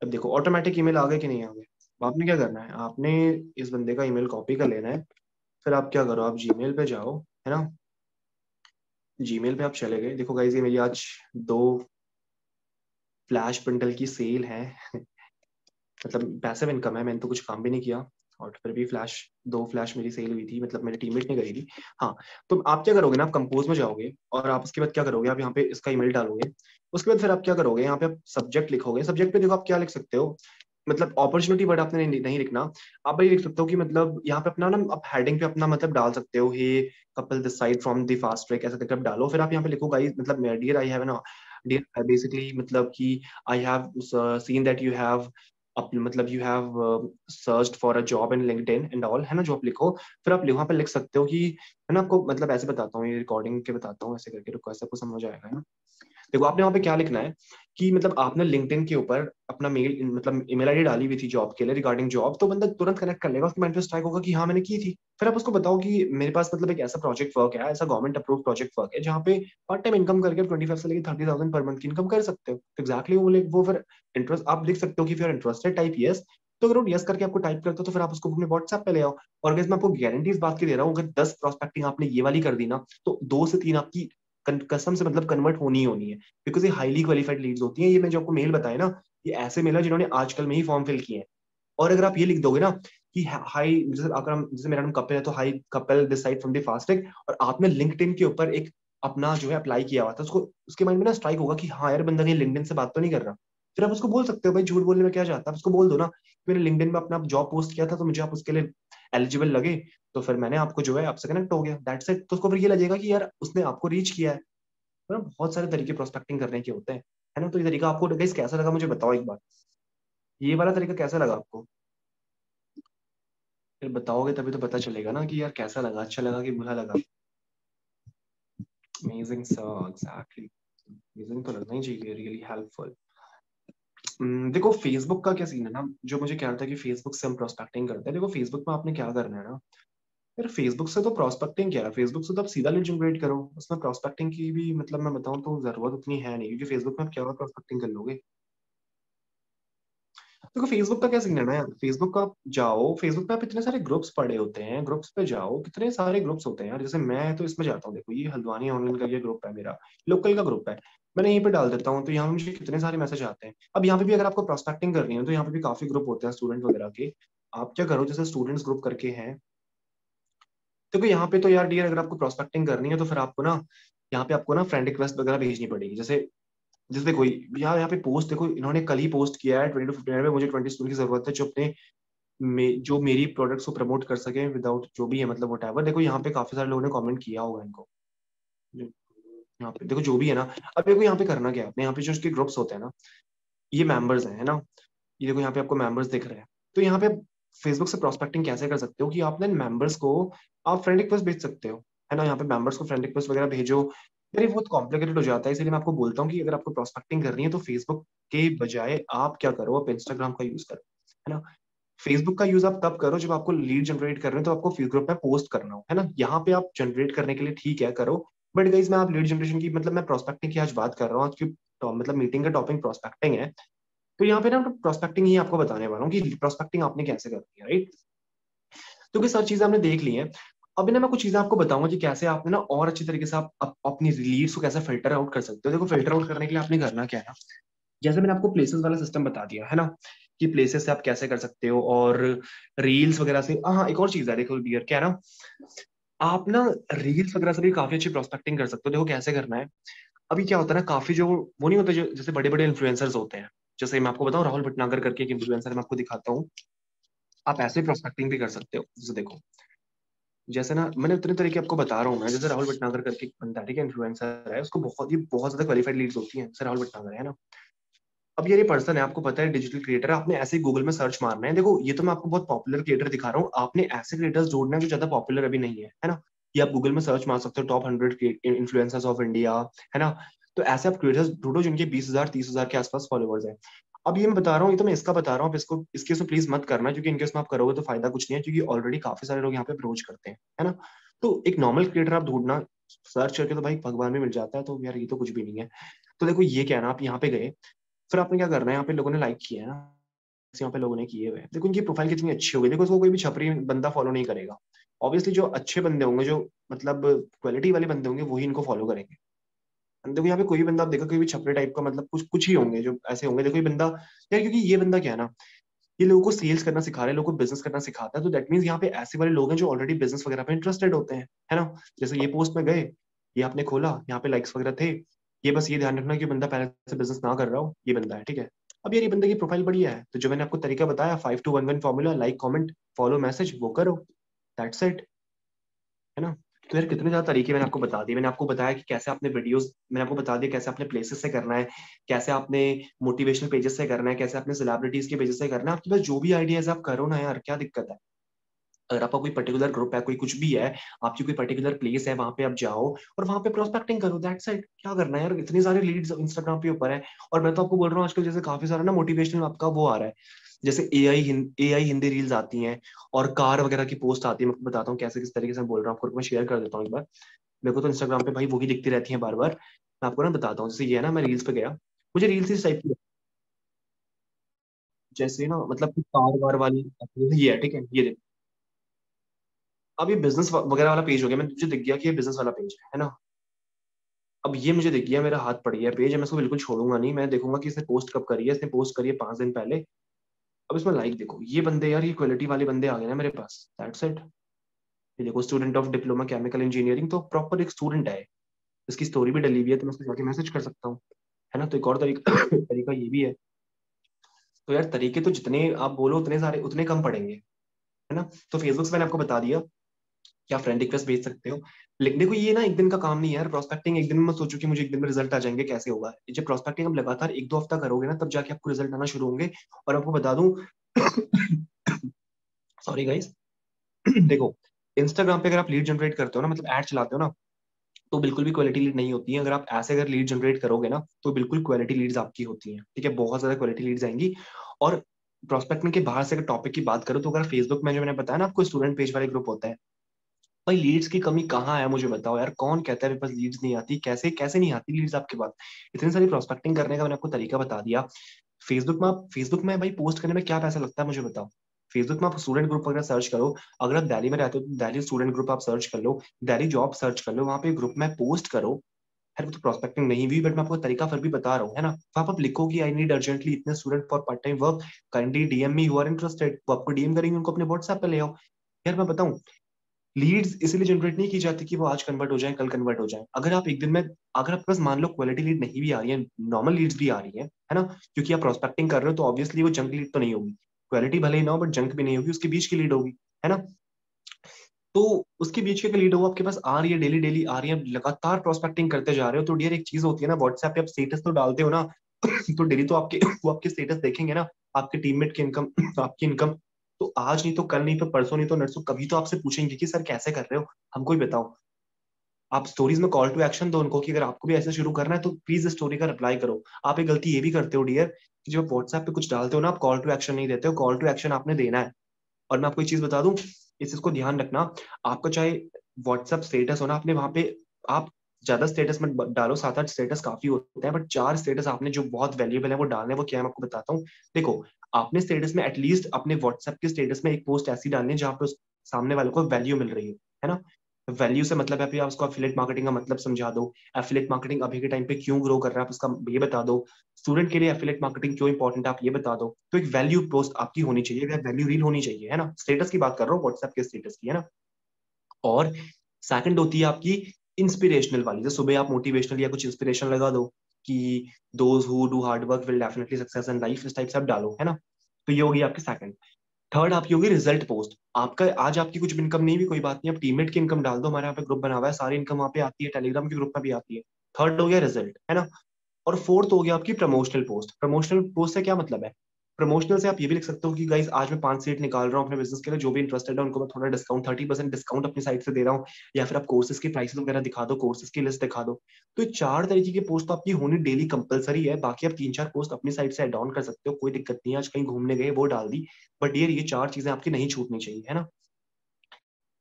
अब देखो ऑटोमेटिक ईमेल आ गए कि नहीं आ गए। अब आपने क्या करना है, आपने इस बंदे का ईमेल कॉपी कर लेना है। फिर आप क्या करो, आप जीमेल पे जाओ, है ना। जीमेल पे आप चले गए, देखो गाइस ये मेरी आज 2 फ्लैश बंडल की सेल है मतलब पैसिव इनकम है, मैंने तो कुछ काम भी नहीं किया और फिर भी 2 फ्लैश मेरी सेल हुई थी, मतलब मेरी टीममेट ने करी थी। हाँ, तो आप क्या करोगे ना, आप कंपोज में जाओगे और आप उसके बाद क्या करोगे, आप यहाँ पे इसका ईमेल डालोगे। उसके बाद फिर आप क्या करोगे, यहाँ पे आप सब्जेक्ट लिखोगे। सब्जेक्ट पे देखो आप क्या लिख सकते हो, मतलब अपॉर्चुनिटी वर्ड आपने नहीं लिखना। आप ये लिख सकते हो कि मतलब यहाँ पे अपना ना, आप हेडिंग पे अपना मतलब डाल सकते हो, hey Kapil this side from the fast track, ऐसा करके आप डालो। फिर आप यहाँ पे लिखो गाइस, मतलब डियर आई हैव ना, डियर बेसिकली मतलब कि I have seen that you have मतलब you have searched for a job in LinkedIn and all, है ना, जो आप लिखो। फिर आप वहां पे लिख सकते हो कि, है ना, आपको मतलब ऐसे बताता हूँ, ये रिकॉर्डिंग के बताता हूँ ऐसे करके, रुको ऐसे आपको समझ आएगा, है ना। देखो आपने वहां पे क्या लिखना है कि मतलब आपने लिंक्डइन के ऊपर अपना मेल मतलब ईमेल आईडी डाली हुई थी जॉब के लिए, रिगार्डिंग जॉब, तो बंदा तुरंत कनेक्ट कर लेगा, उसके माइंड पे स्ट्राइक होगा कि हाँ मैंने की थी। फिर आप उसको बताओ कि मेरे पास मतलब एक ऐसा प्रोजेक्ट वर्क है, ऐसा गवर्नमेंट अप्रूव प्रोजेक्ट वर्क है जहाँ पे पार्ट टाइम इनकम करके 25 से लेकर 30,000 पर मंथ की इनकम कर सकते हो। तो एग्जैक्टली वो फिर इंटरेस्ट आप लिख सकते हो कि फिर इंटरेस्टेड टाइप यस। तो अगर वो यस करके आपको टाइप करते हो तो फिर आप उसको अपने व्हाट्सएप पे ले आओ। और अगर मैं आपको गारंटी इस बात की दे रहा हूँ, अगर 10 प्रोस्पेक्टिंग आपने ये वाली कर दी ना, तो 2 से 3 आपकी कसम से मतलब कन्वर्ट होनी ही होनी है, बिकॉज ये हाईली क्वालिफाइड लीड्स होती हैं। ये मैं जो आपको मेल बताया ना, ये ऐसे मेल है जिन्होंने आजकल में ही फॉर्म फिल किए हैं। और अगर आप ये लिख दोगे ना कि हाई, जैसे अगर जैसे मेरा नाम कपिल है तो hi Kapil this side from the fastic, और आपने लिंक्डइन के ऊपर एक अपना जो है अप्लाई किया हुआ था, उसको उसके माइंड में ना स्ट्राइक होगा कि हाँ यार बंदा कहीं लिंक्डइन से बात तो नहीं कर रहा। फिर आप उसको बोल सकते हो भाई, झूठ बोलने में क्या जाता है, आप उसको बोल दो ना कि मैंने लिंक्डइन में अपना जॉब पोस्ट किया था तो मुझे आप उसके लिए एलिजिबल लगे, तो फिर मैंने आपको जो है आपसे कनेक्ट हो गया, दैट्स इट। तो उसको फिर ये लगेगा कि यार उसने आपको रीच किया है। तो ना बहुत सारे तरीके प्रोस्पेक्टिंग करने के होते हैं, है ना। तो ये तरीका आपको गाइस कैसा लगा मुझे बताओ एक बार, ये वाला तरीका कैसा लगा आपको? फिर बताओगे तभी तो पता चलेगा ना कि यार कैसा लगा, अच्छा लगा कि बुरा लगा। अमेजिंग सर, एग्जैक्टली, अमेजिंग तो लगना ही चाहिए, रियली हेल्पफुल। देखो फेसबुक का क्या सीन है ना, जो मुझे क्या लगता है कि फेसबुक से हम प्रोस्पेक्टिंग करते हैं, देखो फेसबुक में आपने क्या करना है ना यार, फेसबुक से तो प्रोस्पेक्टिंग क्या है, फेसबुक से तो आप सीधा लीड जनरेट करो, उसमें प्रोस्पेक्टिंग की भी मतलब मैं बताऊं तो जरूरत उतनी है नहीं, क्योंकि फेसबुक में आप क्या प्रोस्पेक्टिंग कर लोगे। देखो फेसबुक का क्या सीन है ना यार, फेसबुक का आप जाओ, फेसबुक पे आप इतने सारे ग्रुप्स पड़े होते हैं, ग्रुप्स पे जाओ, कितने सारे ग्रुप्स होते हैं यार, जैसे मैं तो इसमें जाता हूँ, देखो ये हल्द्वानी ऑनलाइन का ये ग्रुप है मेरा, लोकल का ग्रुप है, मैंने यहीं पे डाल देता हूँ, तो यहाँ पे मुझे कितने सारे मैसेज आते हैं। अब यहाँ पे भी अगर आपको प्रोस्पेक्टिंग करनी है तो यहाँ पे भी काफी ग्रुप होते हैं स्टूडेंट वगैरह के। आप क्या करो, जैसे स्टूडेंट्स ग्रुप करके हैं, देखो यहाँ पे तो यार डियर अगर आपको प्रोस्पेक्टिंग करनी है तो फिर आपको ना यहाँ पे आपको ना फ्रेंड रिक्वेस्ट वगैरह भेजनी पड़ेगी, जैसे जैसे देखो यहाँ यहाँ पे पोस्ट देखो, इन्होंने कल ही पोस्ट किया है 20 to 59 में, मुझे 20 स्टूडेंट की जरूरत है जो अपने जो मेरी प्रोडक्ट्स को प्रमोट कर सके विदाउट जो भी है मतलब वट। देखो यहाँ पे काफी सारे लोगों ने कमेंट किया होगा इनको, यहाँ पे देखो जो भी है ना। अब देखो यहाँ पे करना क्या है, अपने यहाँ पे जो उसके ग्रुप्स होते हैं ना, ये मेंबर्स हैं, है ना, ये देखो यहाँ पे आपको मेंबर्स दिख रहे हैं। तो यहाँ पे फेसबुक से प्रोस्पेक्टिंग कैसे कर सकते हो कि आपने मेंबर्स को आप फ्रेंड रिक्वेस्ट भेज सकते हो, है ना, यहाँ पे मेंबर्स को फ्रेंड रिक्वेस्ट वगैरह भेजो। यार ये बहुत कॉम्प्लिकेटेड हो जाता है, इसलिए मैं आपको बोलता हूँ कि अगर आपको प्रोस्पेक्टिंग करनी है तो फेसबुक के बजाय आप क्या करो, आप इंस्टाग्राम का यूज करो, है ना। फेसबुक का यूज आप तब करो जब आपको लीड जनरेट करना है, तो आपको फेस ग्रुप में पोस्ट करना हो, है ना, यहाँ पे आप जनरेट करने के लिए ठीक है करो। बट गाइस मैं आप लीड जनरेशन की मतलब मैं प्रोस्पेक्टिंग की आज बात कर रहा हूँ, आज की मतलब मीटिंग का टॉपिक प्रोस्पेक्टिंग है। तो यहाँ पे ना प्रोस्पेक्टिंग ही आपको बताने वाला हूँ कि प्रोस्पेक्टिंग आपने कैसे करनी है, राइट। क्योंकि सब चीजें हमने देख ली हैं, अभी ना मैं कुछ चीजें आपको बताऊंगा कि कैसे आपने ना और अच्छी तरीके से आप अपनी लीड्स को कैसे फिल्टर आउट कर सकते हो। देखो फिल्टर आउट करने के लिए आपने करना क्या है ना, जैसे मैंने आपको प्लेसेस वाला सिस्टम बता दिया है ना, कि प्लेसेस से आप कैसे कर सकते हो, और रील्स वगैरह से, हाँ एक और चीज है देखो डियर, क्या है ना, आप ना रील्स वगैरह से भी काफी अच्छी प्रोस्पेक्टिंग कर सकते हो। देखो कैसे करना है, अभी क्या होता है ना, काफी जो वो नहीं होते जो जैसे बड़े बड़े इन्फ्लुएंसर्स होते हैं, जैसे मैं आपको बताऊं राहुल भटनागर करके एक इन्फ्लुएंसर मैं आपको दिखाता हूँ, आप ऐसे प्रोस्पेक्टिंग भी कर सकते हो। जैसे देखो, जैसे ना मैंने उतने तरीके आपको बता रहा हूँ मैं, जैसे राहुल भटनागर करके एक बंदा है, ठीक है, इन्फ्लुएंसर है, उसको बहुत ही बहुत ज्यादा क्वालिफाइड लीड्स होती हैं, जैसे राहुल भटनागर है ना। अब ये पर्सन है, आपको पता है डिजिटल क्रिएटर है, आपने ऐसे ही गूगल में सर्च मारना है, देखो ये तो मैं आपको बहुत पॉपुलर क्रिएटर दिखा रहा हूँ, आपने ऐसे क्रिएटर्स ढूंढना है जो ज्यादा पॉपुलर अभी नहीं है ना। ये आप गूगल में सर्च मार सकते हो, टॉप 100 इन्फ्लुएंसर्स ऑफ इंडिया, है ना। तो ऐसे आप क्रिएटर्स ढूंढो जिनके 20,000 30,000 के आसपास फॉलोवर्स हैं। अब ये मैं बता रहा हूँ, ये तो मैं इसका बता रहा हूँ, आप इसको इसके से प्लीज मत करना, क्योंकि इनकेस में आप करोगे तो फायदा कुछ नहीं है, क्योंकि ऑलरेडी काफी सारे लोग यहाँ पे अप्रोच करते हैं, है ना। तो एक नॉर्मल क्रिएटर आप ढूंढना, सर्च करके तो भाई भगवान भी मिल जाता है, तो यार ये तो कुछ भी नहीं है। तो देखो ये क्या है ना, आप यहाँ पे गए, फिर आपने क्या करना है, यहाँ पे लोगों ने लाइक किया है ना, यहाँ पे लोगों ने किए हुए हैं, देखो इनकी प्रोफाइल कितनी अच्छी होगी, देखो इसको कोई भी छपरी बंदा फॉलो नहीं करेगा। ऑब्वियसली जो अच्छे बंदे होंगे, जो मतलब क्वालिटी वाले बंदे होंगे, वही इनको फॉलो करेंगे। देखो यहाँ पे कोई भी बंदा आप देखो, कोई भी छपरे टाइप का मतलब कुछ कुछ ही होंगे जो ऐसे होंगे, देखो ये बंदा यार, क्योंकि ये बंदा क्या है ना, ये लोगों को सेल्स करना सिखा रहा है, लोगों को बिजनेस करना सिखाता है, तो दैट मीन्स यहाँ पे ऐसे वाले लोग हैं जो ऑलरेडी बिजनेस वगैरह पे इंटरेस्टेड होते हैं, है ना। जैसे ये पोस्ट में गए, ये आपने खोला, यहाँ पे लाइक्स वगैरह थे, ये बस ये ध्यान रखना कि बंदा पहले से बिजनेस ना कर रहा हो, ये बंदा है, ठीक है। अब यार ये बंदे की प्रोफाइल बढ़िया है, तो जो मैंने आपको तरीका बताया 5 to 1 1 formula, like comment follow message, वो करो, दैट्स इट, है ना। तो यार कितने ज्यादा तरीके मैंने आपको बता दिए, मैंने आपको बताया कि कैसे आपने वीडियोस, मैंने आपको बता दिया कैसे आपने प्लेसेस से करना है, कैसे आपने मोटिवेशनल पेजेस से करना है, कैसे आपने सेलिब्रिटीज के पेजेस से करना है, आपके पास जो भी आइडियाज आप करो ना यार, क्या दिक्कत है। अगर आपका कोई पर्टिकुलर ग्रुप है, कोई कुछ भी है, आपकी कोई पर्टिकुलर प्लेस है, वहां पे आप जाओ और वहां पे प्रोस्पेक्टिंग करो, दैट्स इट। क्या करना है यार, इतनी सारी लीड्स इंस्टाग्राम पे ऊपर है। और मैं तो आपको बोल रहा हूँ आजकल जैसे काफी सारा ना मोटिवेशनल आपका वो आ रहा है, जैसे एआई हिंदी रील्स आती हैं, और कार वगैरह की पोस्ट आती है, मैं आपको बताता हूँ कैसे किस तरीके से मैं बोल रहा हूँ, आपको मैं शेयर कर देता हूँ एक बार। मेरे को तो इंस्टाग्राम पे भाई वही दिखती रहती है बार बार, मैं आपको ना बताता हूँ, जैसे ये है ना, मैं रील्स पे गया, मुझे रील्स इस टाइप की, जैसे ना मतलब कार वार वाली, ये है, ठीक है, ये देख। अब ये बिजनेस वगैरह वाला पेज हो गया, मैं मुझे दिख गया कि ये बिजनेस वाला पेज है ना। अब ये मुझे दिख गया, मेरा हाथ पड़ गया पेज है, मैं इसको बिल्कुल छोड़ूंगा नहीं, मैं देखूंगा कि इसने पोस्ट कब करी है, इसने पोस्ट करी है 5 दिन पहले। अब इसमें लाइक देखो, ये बंदे यार, ये क्वालिटी वाले बंदे आ गए ना मेरे पास, दैट्स इट। ये देखो, student of diploma chemical engineering, तो प्रॉपर एक स्टूडेंट है, इसकी स्टोरी भी डली हुई है तो मैं उसको जाके मैसेज कर सकता हूँ, है ना। तो एक और तरीका तरीका ये भी है। तो यार तरीके तो जितने आप बोलो उतने सारे उतने कम पड़ेंगे, है ना। तो फेसबुक से मैंने आपको बता दिया कि आप फ्रेंड रिक्वेस्ट भेज सकते हो। लेकिन देखो ये ना एक दिन का काम नहीं है यार, प्रोस्पेक्टिंग एक दिन में मत सोचो कि मुझे एक दिन में रिजल्ट आ जाएंगे, कैसे होगा। ये जब प्रोस्पेक्टिंग आप लगातार 1-2 हफ्ता करोगे ना, तब जाके आपको रिजल्ट आना शुरू होंगे। और आपको बता दूं सॉरी गाइस, देखो इंस्टाग्राम पे अगर आप लीड जनरेट करते हो ना, मतलब ऐड चलाते हो ना, तो बिल्कुल भी क्वालिटी लीड नहीं होती है। अगर आप ऐसे अगर लीड जनरेट करोगे ना, तो बिल्कुल क्वालिटी लीड्स आपकी होती हैं, ठीक है, बहुत ज्यादा क्वालिटी लीड्स आएंगी। और प्रोस्पेक्टिंग के बाहर से अगर टॉपिक की बात करूँ, तो अगर फेसबुक में जो मैंने बताया ना आपको, स्टूडेंट पेज वाले ग्रुप होता है, भाई लीड्स की कमी कहाँ है मुझे बताओ यार। कौन कहता है मेरे पास लीड्स नहीं आती, कैसे कैसे नहीं आती लीड्स आपके पास। इतनी सारी प्रोस्पेक्टिंग करने का मैंने आपको तरीका बता दिया। फेसबुक में भाई पोस्ट करने में क्या पैसा लगता है मुझे बताओ। फेसबुक में आप स्टूडेंट ग्रुप वगैरह सर्च करो। अगर आप दिल्ली में रहते हो तो दिल्ली स्टूडेंट ग्रुप आप सर्च कर लो, दिल्ली जॉब सर्च कर लो, वहाँ पे ग्रुप में पोस्ट करो। यार वो तो प्रोस्पेक्टिंग नहीं हुई, बट मैं आपको तरीका फिर भी बता रहा हूँ, है ना। वहाँ पर आप लिखो कि आई नीड अर्जेंटली इतने student for part time work, kindly DM me, you are interested. वो आपको डीएम करेंगे, उनको अपने व्हाट्सएप पे ले आओ। यार मैं बताऊं, लीड्स इसीलिए जनरेट नहीं की जाती कि वो आज कन्वर्ट हो जाए, कल कन्वर्ट हो जाए। अगर आप एक दिन में, अगर आपके पास मान लो क्वालिटी लीड नहीं भी आ रही है, नॉर्मल लीड्स भी आ रही है ना, क्योंकि आप प्रोस्पेक्टिंग कर रहे हो, तो ऑब्वियसली वो जंक लीड तो नहीं होगी। क्वालिटी भले ही ना हो, बट जंक भी नहीं होगी, उसके बीच की लीड होगी, है ना। तो उसके बीच की लीड हो आपके पास आ रही है, डेली डेली आ रही है, लगातार प्रोस्पेक्टिंग करते जा रहे हो, तो डियर एक चीज होती है ना, व्हाट्सएप पे आप स्टेटस तो डालते हो ना, तो डेली तो आपके वो आपके स्टेटस देखेंगे ना, आपके टीममेट की इनकम, आपकी इनकम। तो आज नहीं तो कल, नहीं तो परसों, नहीं तो नरसों, कभी तो आपसे पूछेंगे कि सर कैसे कर रहे हो, हमको ही बताओ। आप स्टोरीज में कॉल टू एक्शन दो उनको कि अगर आपको भी ऐसे शुरू करना है तो प्लीज स्टोरी का रिप्लाई करो। आप एक गलती ये भी करते हो डियर, कि जब व्हाट्सएप पे कुछ डालते हो ना, आप कॉल टू एक्शन नहीं देते हो। कॉल टू एक्शन आपने देना है। और मैं आपको एक चीज बता दूं, इस चीज को ध्यान रखना। आपका चाहे व्हाट्सएप स्टेटस हो ना, आपने वहां पे आप ज्यादा स्टेटस मत डालो, 7-8 स्टेटस काफी होते हैं, बट 4 स्टेटस आपने जो बहुत वैल्यूएबल है वो डालने हैं। वो क्या है मैं आपको बताता हूँ। देखो, आपने स्टेटस में एटलीस्ट अपने व्हाट्सएप के स्टेटस में एक पोस्ट ऐसी डालनी है जहाँ पे उस सामने वाले को वैल्यू मिल रही है ना। वैल्यू से मतलब है, फिर आप उसको एफिलिएट मार्केटिंग का मतलब समझा दो। एफिलिएट मार्केटिंग अभी के टाइम पे क्यों ग्रो कर रहा है आप उसका ये बता दो। स्टूडेंट के लिए एफिलिएट मार्केटिंग क्यों इंपॉर्टेंट है आप ये बता दो। तो एक वैल्यू पोस्ट आपकी होनी चाहिए, वैल्यू रील होनी चाहिए, है ना। स्टेटस की बात कर रहा हूँ, व्हाट्सएप के स्टेटस की, है ना। और सेकंड होती है आपकी इंस्पिरेशनल वाली, जैसे सुबह आप मोटिवेशनल या कुछ इंस्पिरेशन लगा दो कि those who do hard work will definitely success in life, इस टाइप से आप डालो, है ना। तो ये होगी आपकी सेकंड। थर्ड आपकी होगी रिजल्ट पोस्ट। आपका आज आपकी कुछ इनकम नहीं भी कोई बात नहीं, आप टीममेट की इनकम डाल दो। हमारे यहाँ पे ग्रुप बना हुआ है, सारी इनकम वहाँ पे आती है, टेलीग्राम के ग्रुप में भी आती है। थर्ड हो गया रिजल्ट, है ना। और फोर्थ हो गया आपकी प्रमोशनल पोस्ट। प्रमोशनल पोस्ट से क्या मतलब है। प्रमोशनल से आप ये भी लिख सकते हो कि गाइस आज मैं 5 सीट निकाल रहा हूँ अपने बिजनेस के लिए, जो भी इंटरेस्टेड है उनको मैं थोड़ा डिस्काउंट, 30% डिस्काउंट अपनी साइड से दे रहा हूँ। या फिर आप कोर्सेज की प्राइसेस वगैरह दिखा दो, कोर्सेज की लिस्ट दिखा दो। तो ये 4 तरीके की पोस्ट तो आपकी होनी डेली कंपलसरी है। बाकी आप 3-4 पोस्ट अपनी साइड से एड ऑन कर सकते हो, कोई दिक्कत नहीं है। आज कहीं घूमने गए वो डाल दी, बट ये 4 चीजें आपकी नहीं छूटनी चाहिए, है ना।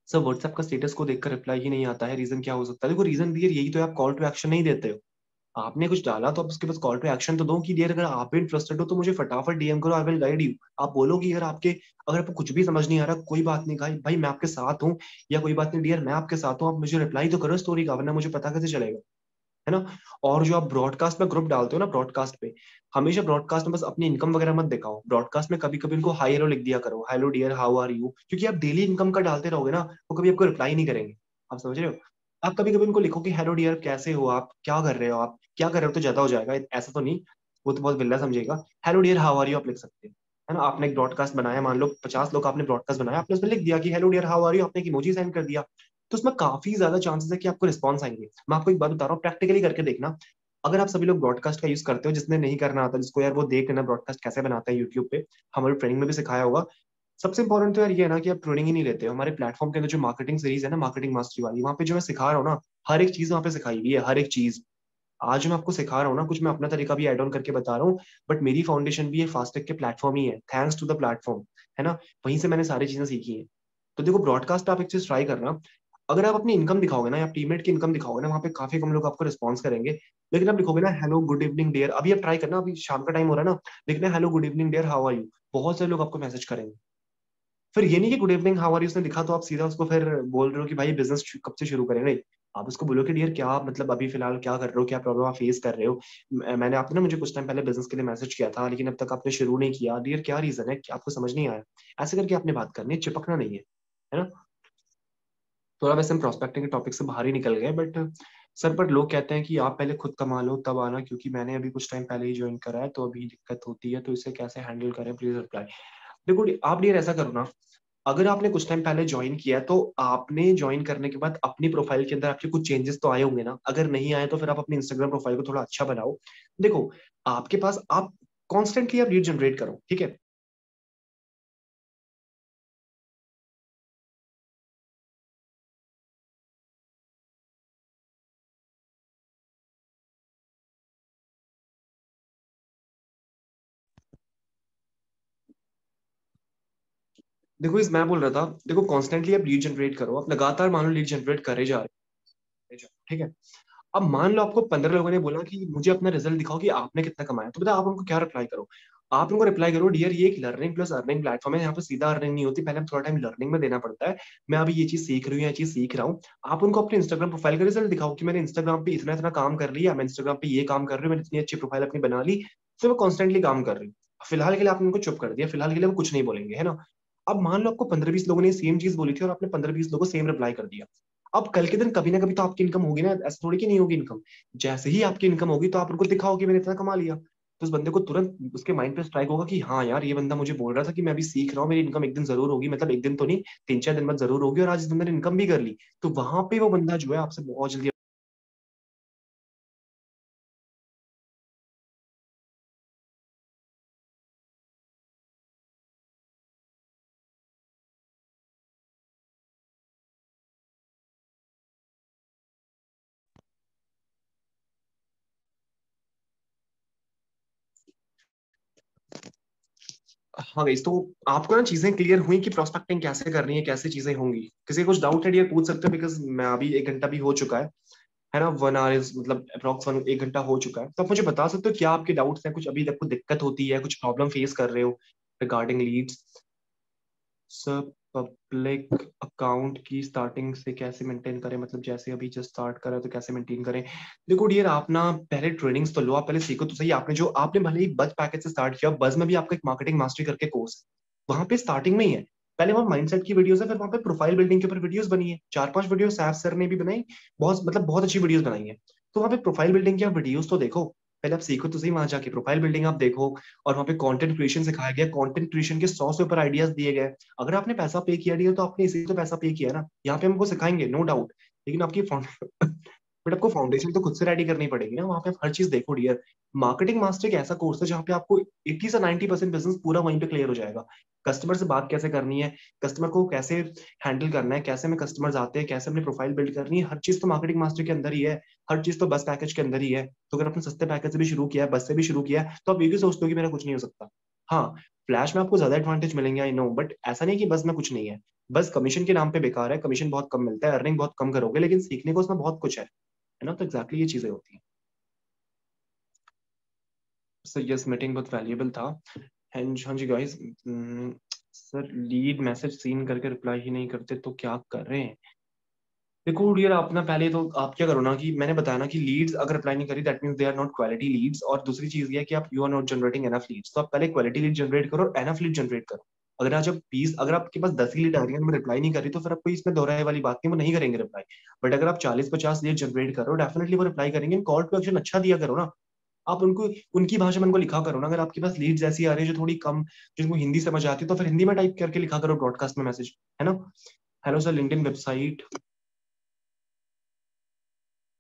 सर व्हाट्सएप का स्टेटस को देखकर रिप्लाई ही नहीं आता है, रीजन क्या हो सकता है। देखो रीजन भी यही तो है, आप कॉल टू एक्शन नहीं देते हो। आपने कुछ डाला तो आप उसके पास कॉल टू एक्शन तो दो कि डियर अगर आप भी इंटरेस्टेड हो तो मुझे फटाफट डीएम करो, आई विल गाइड यू। आप बोलो कि अगर आपके, अगर आपको कुछ भी समझ नहीं आ रहा, कोई बात नहीं भाई, भाई मैं आपके साथ हूँ। या कोई बात नहीं डियर, मैं आपके साथ हूँ, आप मुझे रिप्लाई तो करो स्टोरी का, वरना मुझे पता कैसे चलेगा, है ना। और जो आप ब्रॉडकास्ट में ग्रुप डालते हो ना, ब्रॉडकास्ट पे हमेशा ब्रॉडकास्ट में बस अपनी इनकम वगैरह मत दिखाओ। ब्रॉडकास्ट में कभी कभी उनको हाई हेलो लिख दिया करो, hello dear how are you, क्योंकि आप डेली इनकम का डालते रहोगे ना, वो कभी आपको रिप्लाई नहीं करेंगे। आप समझ रहे हो। आप कभी कभी उनको लिखो कि हेलो डियर कैसे हो आप, क्या कर रहे हो आप, क्या कर रहे हो तो ज्यादा हो जाएगा, ऐसा तो नहीं, वो तो बहुत बिल्ला समझेगा। Hello dear how are you आप लिख सकते हैं, है ना। आपने एक ब्रॉडकास्ट बनाया, मान लो 50 लोग आपने ब्रॉडकास्ट बनाया, आपने उसमें लिख दिया कि hello dear how are you, आपने एक इमोजी सेंड कर दिया। तो उसमें काफी ज्यादा चांसेस है कि आपको रिस्पॉन्स आएंगे। मैं आपको एक बात बता रहा हूँ, प्रैक्टिकली करके देखना। अगर आप सभी लोग ब्रॉडकास्ट का यूज करते हो, जिसने नहीं करना आता, जिसको यार वो देख लेना ब्रॉडकास्ट कैसे बनाते हैं यूट्यूब पे, हमारे ट्रेनिंग में भी सिखाया होगा। सबसे इंपॉर्टेंट तो यार ये है ना कि आप ट्रेनिंग ही नहीं लेते हो। हमारे प्लेटफॉर्म के अंदर जो मार्केटिंग सीरीज है ना, मार्केटिंग मास्टरी वाली, वहाँ पे जो मैं सिखा रहा हूँ ना, हर एक चीज वहाँ पे सिखाई हुई है, हर एक चीज। आज मैं आपको सिखा रहा हूँ ना, कुछ मैं अपना तरीका भी एड ऑन करके बता रहा हूँ, बट मेरी फाउंडेशन भी है फास्टेक के प्लेटफॉर्म ही है, थैंक्स टू द प्लेटफॉर्म, है ना। वहीं से मैंने सारी चीजें सीखी है। तो देखो ब्रॉडकास्ट आप एक चीज ट्राई करना। अगर आप अपनी इनकम दिखाओगे ना, या टीममेट की इनकम दिखाओगे ना, वहाँ पे काफी कम लोग आपको रिस्पॉन्स करेंगे। लेकिन आप लिखोगे ना हेलो गुड इवनिंग डियर, अभी आप ट्राई करना, अभी शाम का टाइम हो रहा है ना, लिखना hello good evening dear how are you, बहुत सारे लोग आपको मैसेज करेंगे। फिर ये नहीं कि good evening how are you उसने लिखा तो आप सीधा उसको फिर बोल रहे हो कि भाई बिजनेस कब से शुरू करें, नहीं। आप उसको बोलो कि डियर क्या मतलब अभी फिलहाल क्या कर रहे हो, क्या प्रॉब्लम आप फेस कर रहे हो। मैंने आपने ना मुझे कुछ टाइम पहले बिजनेस के लिए मैसेज किया था, लेकिन अब तक आपने शुरू नहीं किया, डियर क्या रीजन है, क्या आपको समझ नहीं आया। ऐसे करके आपने बात करनी है, चिपकना नहीं है, है ना। थोड़ा वैसे हम प्रोस्पेक्टिंग के टॉपिक से बाहर ही निकल गए, बट सर पर लोग कहते हैं कि आप पहले खुद कमा लो तब आना, क्योंकि मैंने अभी कुछ टाइम पहले ही ज्वाइन करा है तो अभी दिक्कत होती है, तो इसे कैसे हैंडल करें, प्लीज रिप्लाई। देखो आप डियर ऐसा करो ना, अगर आपने कुछ टाइम पहले ज्वाइन किया है तो आपने ज्वाइन करने के बाद अपनी प्रोफाइल के अंदर आपके कुछ चेंजेस तो आए होंगे ना, अगर नहीं आए तो फिर आप अपनी इंस्टाग्राम प्रोफाइल को थोड़ा अच्छा बनाओ। देखो आपके पास आप कॉन्स्टेंटली आप लीड जनरेट करो, ठीक है। देखो इस मैं बोल रहा था, देखो कॉन्स्टेंटली आप लीड जनरेट करो, आप लगातार मान लो लीड जनरेट करे जा रहे हो, ठीक है। अब मान लो आपको 15 लोगों ने बोला कि मुझे अपना रिजल्ट दिखाओ कि आपने कितना कमाया, तो पता है आप उनको क्या रिप्लाई करो? आप उनको रिप्लाई करो, डियर ये एक लर्निंग प्लस अर्निंग प्लेटफॉर्म है, यहाँ पे सीधा अर्निंग नहीं होती, पहले हम थोड़ा टाइम लर्निंग में देना पड़ता है। मैं अभी ये चीज सीख रही हूँ, ये चीज सीख रहा हूँ। आप उनको अपने इंस्टाग्राम प्रोफाइल का रिजल्ट दिखाओ कि मैंने इंस्टाग्राम पे इतना इतना काम कर लिया, मैं इंस्टाग्राम पे ये काम कर रही हूँ, मैंने इतनी अच्छी प्रोफाइल अपनी बना ली, तो मैं कॉन्स्टेंटली काम कर रही हूँ। फिलहाल के लिए आपने उनको चुप कर दिया, फिलहाल के लिए वो कुछ नहीं बोलेंगे, है ना। अब मान लो आपको 15-20 लोगों ने सेम चीज बोली थी और आपने 15-20 लोगों को सेम रिप्लाई कर दिया। अब कल के दिन कभी ना कभी तो आपकी इनकम होगी ना, ऐसा थोड़ी कि नहीं होगी इनकम। जैसे ही आपकी इनकम होगी तो आप उनको दिखाओ कि मैंने इतना कमा लिया, तो उस बंदे को तुरंत उसके माइंड पे स्ट्राइक होगा कि हाँ यार ये बंदा मुझे बोल रहा था कि मैं अभी सीख रहा हूँ, मेरी इनकम एक दिन जरूर होगी, मतलब एक दिन तो नहीं, 3-4 दिन बाद जरूर होगी, और आज इस बंदे ने इनकम भी कर ली। तो वहां पे वो बंदा जो है आपसे बहुत जल्दी। हाँ गाइस, तो आपको ना चीजें क्लियर हुई कि प्रोस्पेक्टिंग कैसे करनी है, कैसे चीजें होंगी? किसी को कुछ डाउट है डियर पूछ सकते हो, बिकॉज मैं अभी 1 घंटा भी हो चुका है ना, 1 आवर मतलब अप्रॉक्स 1 घंटा हो चुका है, तो आप मुझे बता सकते हो क्या आपके डाउट्स हैं, कुछ अभी तक कुछ दिक्कत होती है, कुछ प्रॉब्लम फेस कर रहे हो regarding leads. Sir public account की स्टार्टिंग से कैसे मेंटेन करें, मतलब जैसे अभी जस्ट स्टार्ट करा तो कैसे मेंटेन करें? देखो डियर आप ना पहले ट्रेनिंग्स तो लो, आप पहले सीखो तो सही। आपने जो आपने भले ही बज पैकेज से स्टार्ट किया, बज में भी आपका एक मार्केटिंग मास्टरी करके कोर्स है, वहां पे स्टार्टिंग में ही है। पहले वहां माइंडसेट की वीडियोस है, फिर वहां पे प्रोफाइल बिल्डिंग के ऊपर वीडियोस बनी है, 4-5 वीडियो सैफ सर ने भी बनाई, बहुत मतलब बहुत अच्छी वीडियोस बनाई है। तो वहां पे प्रोफाइल बिल्डिंग की वीडियोस तो देखो, पहले आप सीखो तो सही, वहां जाके प्रोफाइल बिल्डिंग आप देखो। और वहां पे कंटेंट क्रिएशन सिखाया गया, कंटेंट क्रिएशन के 100 से ऊपर आइडियाज दिए गए। अगर आपने पैसा पे किया नहीं है तो आपने इसी तो पैसा पे किया है ना, यहाँ पे हमको सिखाएंगे नो डाउट, लेकिन आपकी बट आपको फाउंडेशन तो खुद से रेडी करनी पड़ेगी ना, वहाँ पे आप हर चीज देखो डियर। मार्केटिंग मास्टर एक ऐसा कोर्स है जहाँ पे आपको 80 से 90% बिजनेस पूरा वहीं पे क्लियर हो जाएगा। कस्टमर से बात कैसे करनी है, कस्टमर को कैसे हैंडल करना है, कैसे में कस्टमर्स आते हैं, कैसे अपनी प्रोफाइल बिल्ड करनी है, हर चीज तो मार्केटिंग मास्टर के अंदर ही है। हर चीज तो बस पैकेज के अंदर ही है। तो अगर आपने सस्ते पैकेज से भी शुरू किया है, बस से भी शुरू किया है, तो आप ये क्यों सोचते हो कि मेरा कुछ नहीं हो सकता? हाँ, फ्लैश में आपको ज्यादा एडवांटेज मिलेंगे आई नो, बट ऐसा नहीं कि बस में कुछ नहीं है। बस कमीशन के नाम पे बेकार है, कमीशन बहुत कम मिलता है, अर्निंग बहुत कम करोगे, लेकिन सीखने को उसमें बहुत कुछ है ना, तो एग्जैक्टली ये चीजें होती हैं। सर यस, मीटिंग बहुत वैल्यूएबल था। हाँ जी guys. Sir lead message seen करके रिप्लाई ही नहीं करते तो क्या कर रहे हैं? देखो डियर आप ना पहले तो आप क्या करो ना, कि मैंने बताया ना कि लीड्स अगर अप्लाई नहीं करी that means they are not quality leads, और दूसरी चीज ये है कि आप you are not generating enough leads, तो आप पहले क्वालिटी लीड जनरेट करो और एनफ लीड जनरेट करो। अगर आज आप 20, अगर आपके पास 10 ही लीड आ रही है मैं रिप्लाई नहीं कर रही, तो फिर आप कोई इसमें दोहराए वाली बात नहीं, वो नहीं करेंगे रिप्लाई। बट अगर आप 40-50 लीड जनरेट करो, डेफिनेटली वो रिप्लाई करेंगे। कॉल टू एक्शन अच्छा दिया करो ना, आप उनको उनकी भाषा में उनको लिखा करो ना। अगर आपके पास लीड्स ऐसी आ रही है जो थोड़ी कम, जिनको हिंदी समझ आती है, तो फिर हिंदी में टाइप करके लिखा करो ब्रॉडकास्ट में मैसेज, है ना। हेलो सर, लिंक्डइन वेबसाइट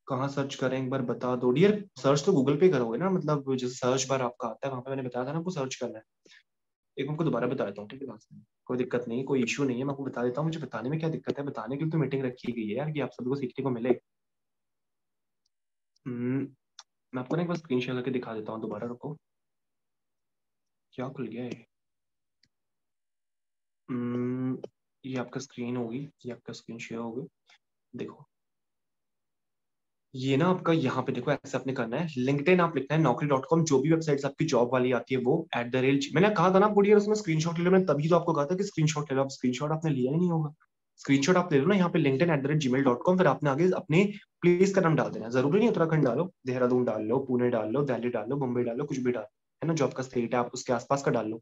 कहाँ सर्च करें एक बार बता दो डियर। सर्च तो गूगल पे करोगे ना, मतलब जैसे सर्च बार आपका आता है वहां पे मैंने बताया था ना आपको सर्च करना है। एक मैं आपको दोबारा बता देता हूँ, ठीक है बात में। कोई दिक्कत नहीं, कोई इशू नहीं है, मैं आपको बता देता हूँ। मुझे बताने में क्या दिक्कत है, बताने के लिए तो मीटिंग रखी गई है यार, कि आप सभी को सीखने को मिले। हम्म, मैं आपको ना एक बार स्क्रीन शेयर करके दिखा देता हूँ दोबारा, रुको। क्या खुल गया है? हम्म, ये आपका स्क्रीन होगी, ये आपका स्क्रीन शेयर होगी, देखो। ये ना आपका यहाँ पे देखो, ऐसे आपने करना है, लिंक्डइन आप लिखना है, naukri.com, जो भी वेबसाइट्स आपकी जॉब वाली आती है वो @, मैंने कहा था ना आपको डियर, उसमें स्क्रीनशॉट ले लो, मैंने तभी तो आपको कहा था कि स्क्रीनशॉट ले लो। आप स्क्रीनशॉट आपने लिया ही नहीं होगा। स्क्रीनशॉट आप ले लो ना, यहाँ पे linkedin@gmail.com, फिर आपने आगे अपने प्लेस का नाम डाल देना, जरूरी नहीं उत्तराखंड डालो, देहरादून डाल लो, पुणे डाल लो, दिल्ली डाल लो, मुंबई डाल लो, कुछ भी डाल, है ना, जो आपका स्टेट है आप उसके आसपास का डाल लो।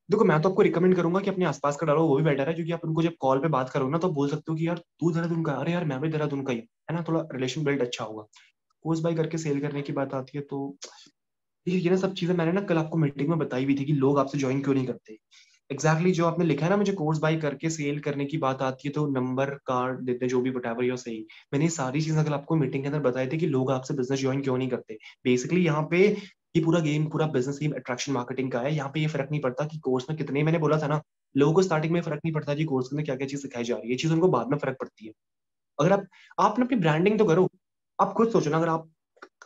देखो मैं तो आपको रिकमेंड करूंगा कि अपने आसपास का डालो, वो भी बेटर है, क्योंकि आप उनको जब कॉल पे बात करो ना तो बोल सकते हो कि यार तू देहरादून का है? अरे यार मैं भी देहरादून का ही हूं। है ना, थोड़ा रिलेशन बिल्ड अच्छा होगा। कोर्स बाय करके सेल करने की बात आती है तो ये ना सब चीजें मैंने ना कल आपको मीटिंग में बताई हुई थी कि लोग आपसे ज्वाइन क्यों नहीं करते। एग्जैक्टली जो आपने लिखा है ना, मुझे कोर्स बाय करके सेल करने की बात आती है तो नंबर कार्ड देते जो भी वटेवर यो सही, मैंने ये सारी चीजें कल आपको मीटिंग के अंदर बताई थी कि लोग आपसे बिजनेस ज्वाइन क्यों नहीं करते। बेसिकली यहाँ पे ये पूरा गेम, पूरा बिजनेस गेम अट्रैक्शन मार्केटिंग का है। यहाँ पे ये फर्क नहीं पड़ता कि कोर्स में कितने, मैंने बोला था ना, लोगों को स्टार्टिंग में फर्क नहीं पड़ता कि कोर्स के अंदर क्या क्या चीज सिखाई जा रही है, ये चीज उनको बाद में फर्क पड़ती है। अगर आप ना अपनी ब्रांडिंग तो करो। आप खुद सोचो ना, अगर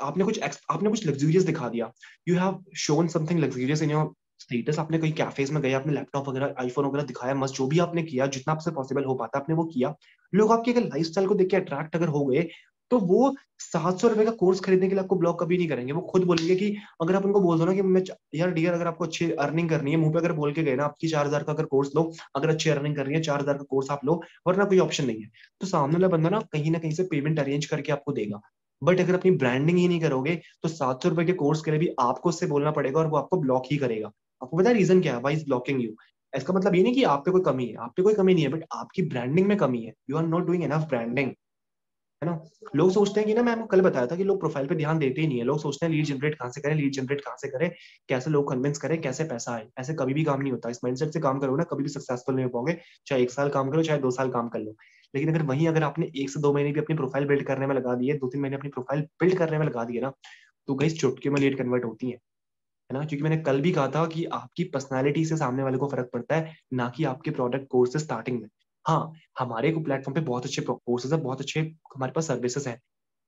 आपने कुछ लग्जूरियस दिखा दिया, you have shown something luxurious in your status, आपने कहीं कैफेज में गए, आपने लैपटॉप वगैरह आईफोन वगैरह दिखाया, मस्त जो भी आपने किया, जितना आपसे पॉसिबल हो पाता आपने वो किया, लोग आपके अगर लाइफस्टाइल को देख के अट्रैक्ट अगर हो गए, तो वो 700 रुपए का कोर्स खरीदने के लिए आपको ब्लॉक कभी नहीं करेंगे। वो खुद बोलेंगे कि अगर आप उनको बोल दो ना कि यार डियर, अगर आपको अच्छी अर्निंग करनी है, मुंह पे अगर बोल के गए ना आपकी 4,000 का अगर कोर्स लो, अगर अच्छी अर्निंग करनी है 4,000 का कोर्स आप लो, वरना कोई ऑप्शन नहीं है, तो सामने वाला बंदा ना कहीं से पेमेंट अरेंज करके आपको देगा। बट अगर अपनी ब्रांडिंग ही नहीं करोगे तो 700 रुपए के कोर्स के लिए भी आपको उससे बोलना पड़ेगा और वो आपको ब्लॉक ही करेगा। आपको पता है रीजन क्या है, वाई इज ब्लॉकिंग यू? इसका मतलब ये नहीं कि आप पे कोई कमी है, आप पे कोई कमी नहीं है, बट आपकी ब्रांडिंग में कमी है, you are not doing enough branding, है ना। लोग सोचते हैं कि ना, मैं आपको कल बताया था कि लोग प्रोफाइल पे ध्यान देते ही नहीं है। लोग सोचते हैं लीड जनरेट कहाँ से करें, लीड जनरेट कहाँ से करें, कैसे लोग कन्विंस करें, कैसे पैसा आए। ऐसे कभी भी काम नहीं होता। इस माइंडसेट से काम करो ना, कभी भी सक्सेसफुल नहीं हो पाओगे। चाहे 1 साल काम करो, चाहे 2 साल काम कर लो। लेकिन अगर आपने 1 से 2 महीने भी अपनी प्रोफाइल बिल्ड करने में लगा दिए, 2-3 महीने अपनी प्रोफाइल बिल्ड करने में लगा दिए ना, तो गाइस चुटकी में लीड कन्वर्ट होती है ना। क्योंकि मैंने कल भी कहा था कि आपकी पर्सनैलिटी से सामने वाले को फर्क पड़ता है, ना कि आपके प्रोडक्ट कोर्स स्टार्टिंग में। हाँ, हमारे को प्लेटफॉर्म पे बहुत अच्छे कोर्सेज है, बहुत अच्छे हमारे पास सर्विसेज है,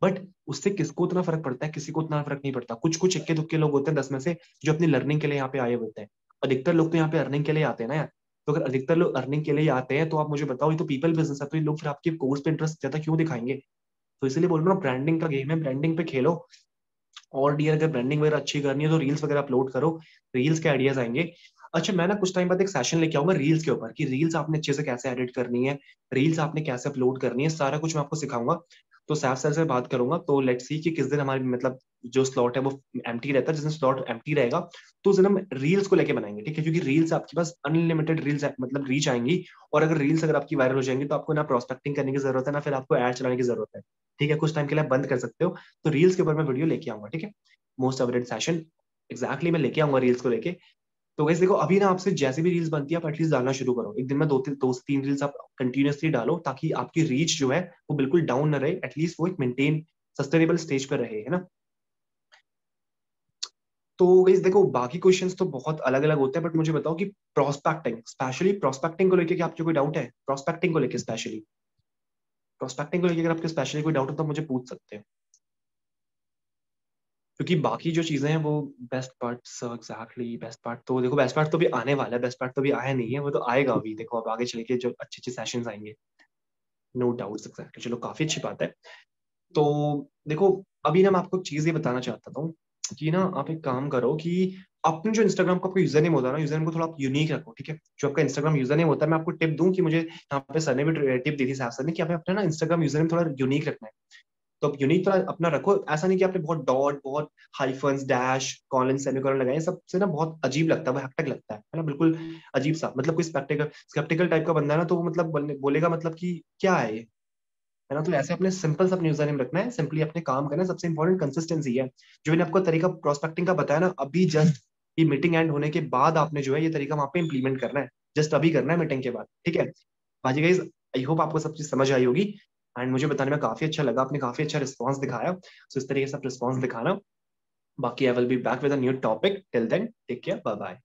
बट उससे किसको उतना फर्क पड़ता है, किसी को उतना फर्क नहीं पड़ता। कुछ कुछ इक्के दुक्के लोग होते हैं 10 में से, जो अपनी लर्निंग के लिए यहाँ पे आए होते हैं। अधिकतर लोग तो यहाँ पे अर्निंग के लिए आते हैं ना यार। तो अगर अधिकतर लोग अर्निंग के लिए आते हैं तो आप मुझे बताओ, ये तो पीपल बिजनेस है, तो ये लोग फिर आपके कोर्स पे इंटरेस्ट ज्यादा क्यों दिखाएंगे? तो इसलिए बोल रहा हूँ, ब्रांडिंग का गेम है, ब्रांडिंग पे खेलो। और डियर, अगर ब्रांडिंग वगैरह अच्छी करनी है तो रील्स वगैरह अपलोड करो, रील्स के आइडियाज आएंगे। अच्छा, मैं ना कुछ टाइम बाद एक सेशन लेके आऊंगा रील्स के ऊपर, कि रील्स आपने अच्छे से कैसे एडिट करनी है, रील्स आपने कैसे अपलोड करनी है, सारा कुछ मैं आपको सिखाऊंगा। तो सैफ सर से बात करूंगा, तो लेट्स सी कि किस दिन हमारी मतलब जो स्लॉट है वो एम्प्टी रहता है। जिस दिन स्लॉट एम्प्टी रहेगा तो उस दिन हम रील्स को लेके बनाएंगे, ठीक है। क्योंकि रील्स आपके पास अनलिमिटेड रील्स मतलब रीच आएंगी। और अगर रील्स अगर आपकी वायरल हो जाएंगी तो आपको ना प्रोस्पेक्टिंग करने की जरूरत है, ना फिर आपको एड चलाने की जरूरत है, ठीक है। कुछ टाइम के लिए आप बंद कर सकते हो। तो रील्स के ऊपर मैं वीडियो लेके आऊंगा, ठीक है। मोस्ट अवेटेड सेशन एग्जैक्टली मैं लेके आऊंगा रील्स को लेके। तो वैसे देखो, अभी ना आपसे जैसे भी रील्स बनती है आप एटलीस्ट डालना शुरू करो। एक दिन में 2 से 3 रील्स आप कंटिन्यूअसली डालो, ताकि आपकी रीच जो है वो बिल्कुल डाउन ना रहे, एटलीस्ट वो एक मेंटेन सस्टेनेबल स्टेज पर रहे, है ना। तो गाइस देखो, बाकी क्वेश्चंस तो बहुत अलग अलग होते हैं, बट मुझे बताओ कि प्रोस्पेक्टिंग, स्पेशली प्रोस्पेक्टिंग को लेके क्या आपको कोई डाउट है? प्रोस्पेक्टिंग को लेके स्पेशली, प्रोस्पेक्टिंग को लेके अगर आपके स्पेशली कोई डाउट हो तो मुझे पूछ सकते हैं। क्योंकि बाकी जो चीजें हैं वो best parts, exactly best part तो देखो, बेस्ट पार्ट तो भी आने वाला है, बेस्ट पार्ट तो भी आया नहीं है, वो तो आएगा अभी। देखो अब आगे चल के जो अच्छे अच्छे सेशंस आएंगे, नो डाउट्स, एग्जैक्टली। चलो, काफी अच्छी बात है। तो देखो, अभी ना मैं आपको एक चीज ये बताना चाहता था कि ना आप एक काम करो कि अपने जो इंस्टाग्राम का आपका यूजर नेम होता है ना, यूजर नेम को थोड़ा आप यूनिक रखो, ठीक है। जो आपका इंस्टाग्राम यूजर नेम होता है, मैं आपको टिप दूं कि मुझे यहाँ पे सर ने भी टिप दी थी, साहब सर ने, कि आपने अपना ना इंस्टाग्राम यूजर नेम थोड़ा यूनिक रखना है। तो आप यूनिक थोड़ा अपना रखो। ऐसा नहीं कि आपने बहुत डॉट, बहुत हाइफन्स, डैश, कॉलन, सेमीकोलन लगाए, सबसे ना बहुत अजीब लगता है, वो हेक्टिक लगता है ना, बिल्कुल अजीब सा। मतलब कोई स्पेक्टिकल स्केप्टिकल टाइप का बंदा है ना, तो वो मतलब बोलेगा मतलब कि क्या है ये, है ना। तो ऐसे अपने सिंपल सा अपने यूजर नेम रखना है, सिंपली अपने काम करना है। सबसे इंपॉर्टेंट कंसिस्टेंसी है। जो मैंने आपको तरीका प्रोस्पेक्टिंग का बताया ना अभी जस्ट, ये मीटिंग एंड होने के बाद आपने जो है ये तरीका वहां पे इंप्लीमेंट करना है, जस्ट अभी करना है मीटिंग के बाद, ठीक है। बाकी गाइस, आई होप आपको सब चीज समझ आई होगी। एंड मुझे बताने में काफी अच्छा लगा, आपने काफी अच्छा रिस्पॉन्स दिखाया। सो इस तरीके से आप रिस्पॉन्स दिखाना। बाकी I will be back with a new topic, till then take care, bye bye.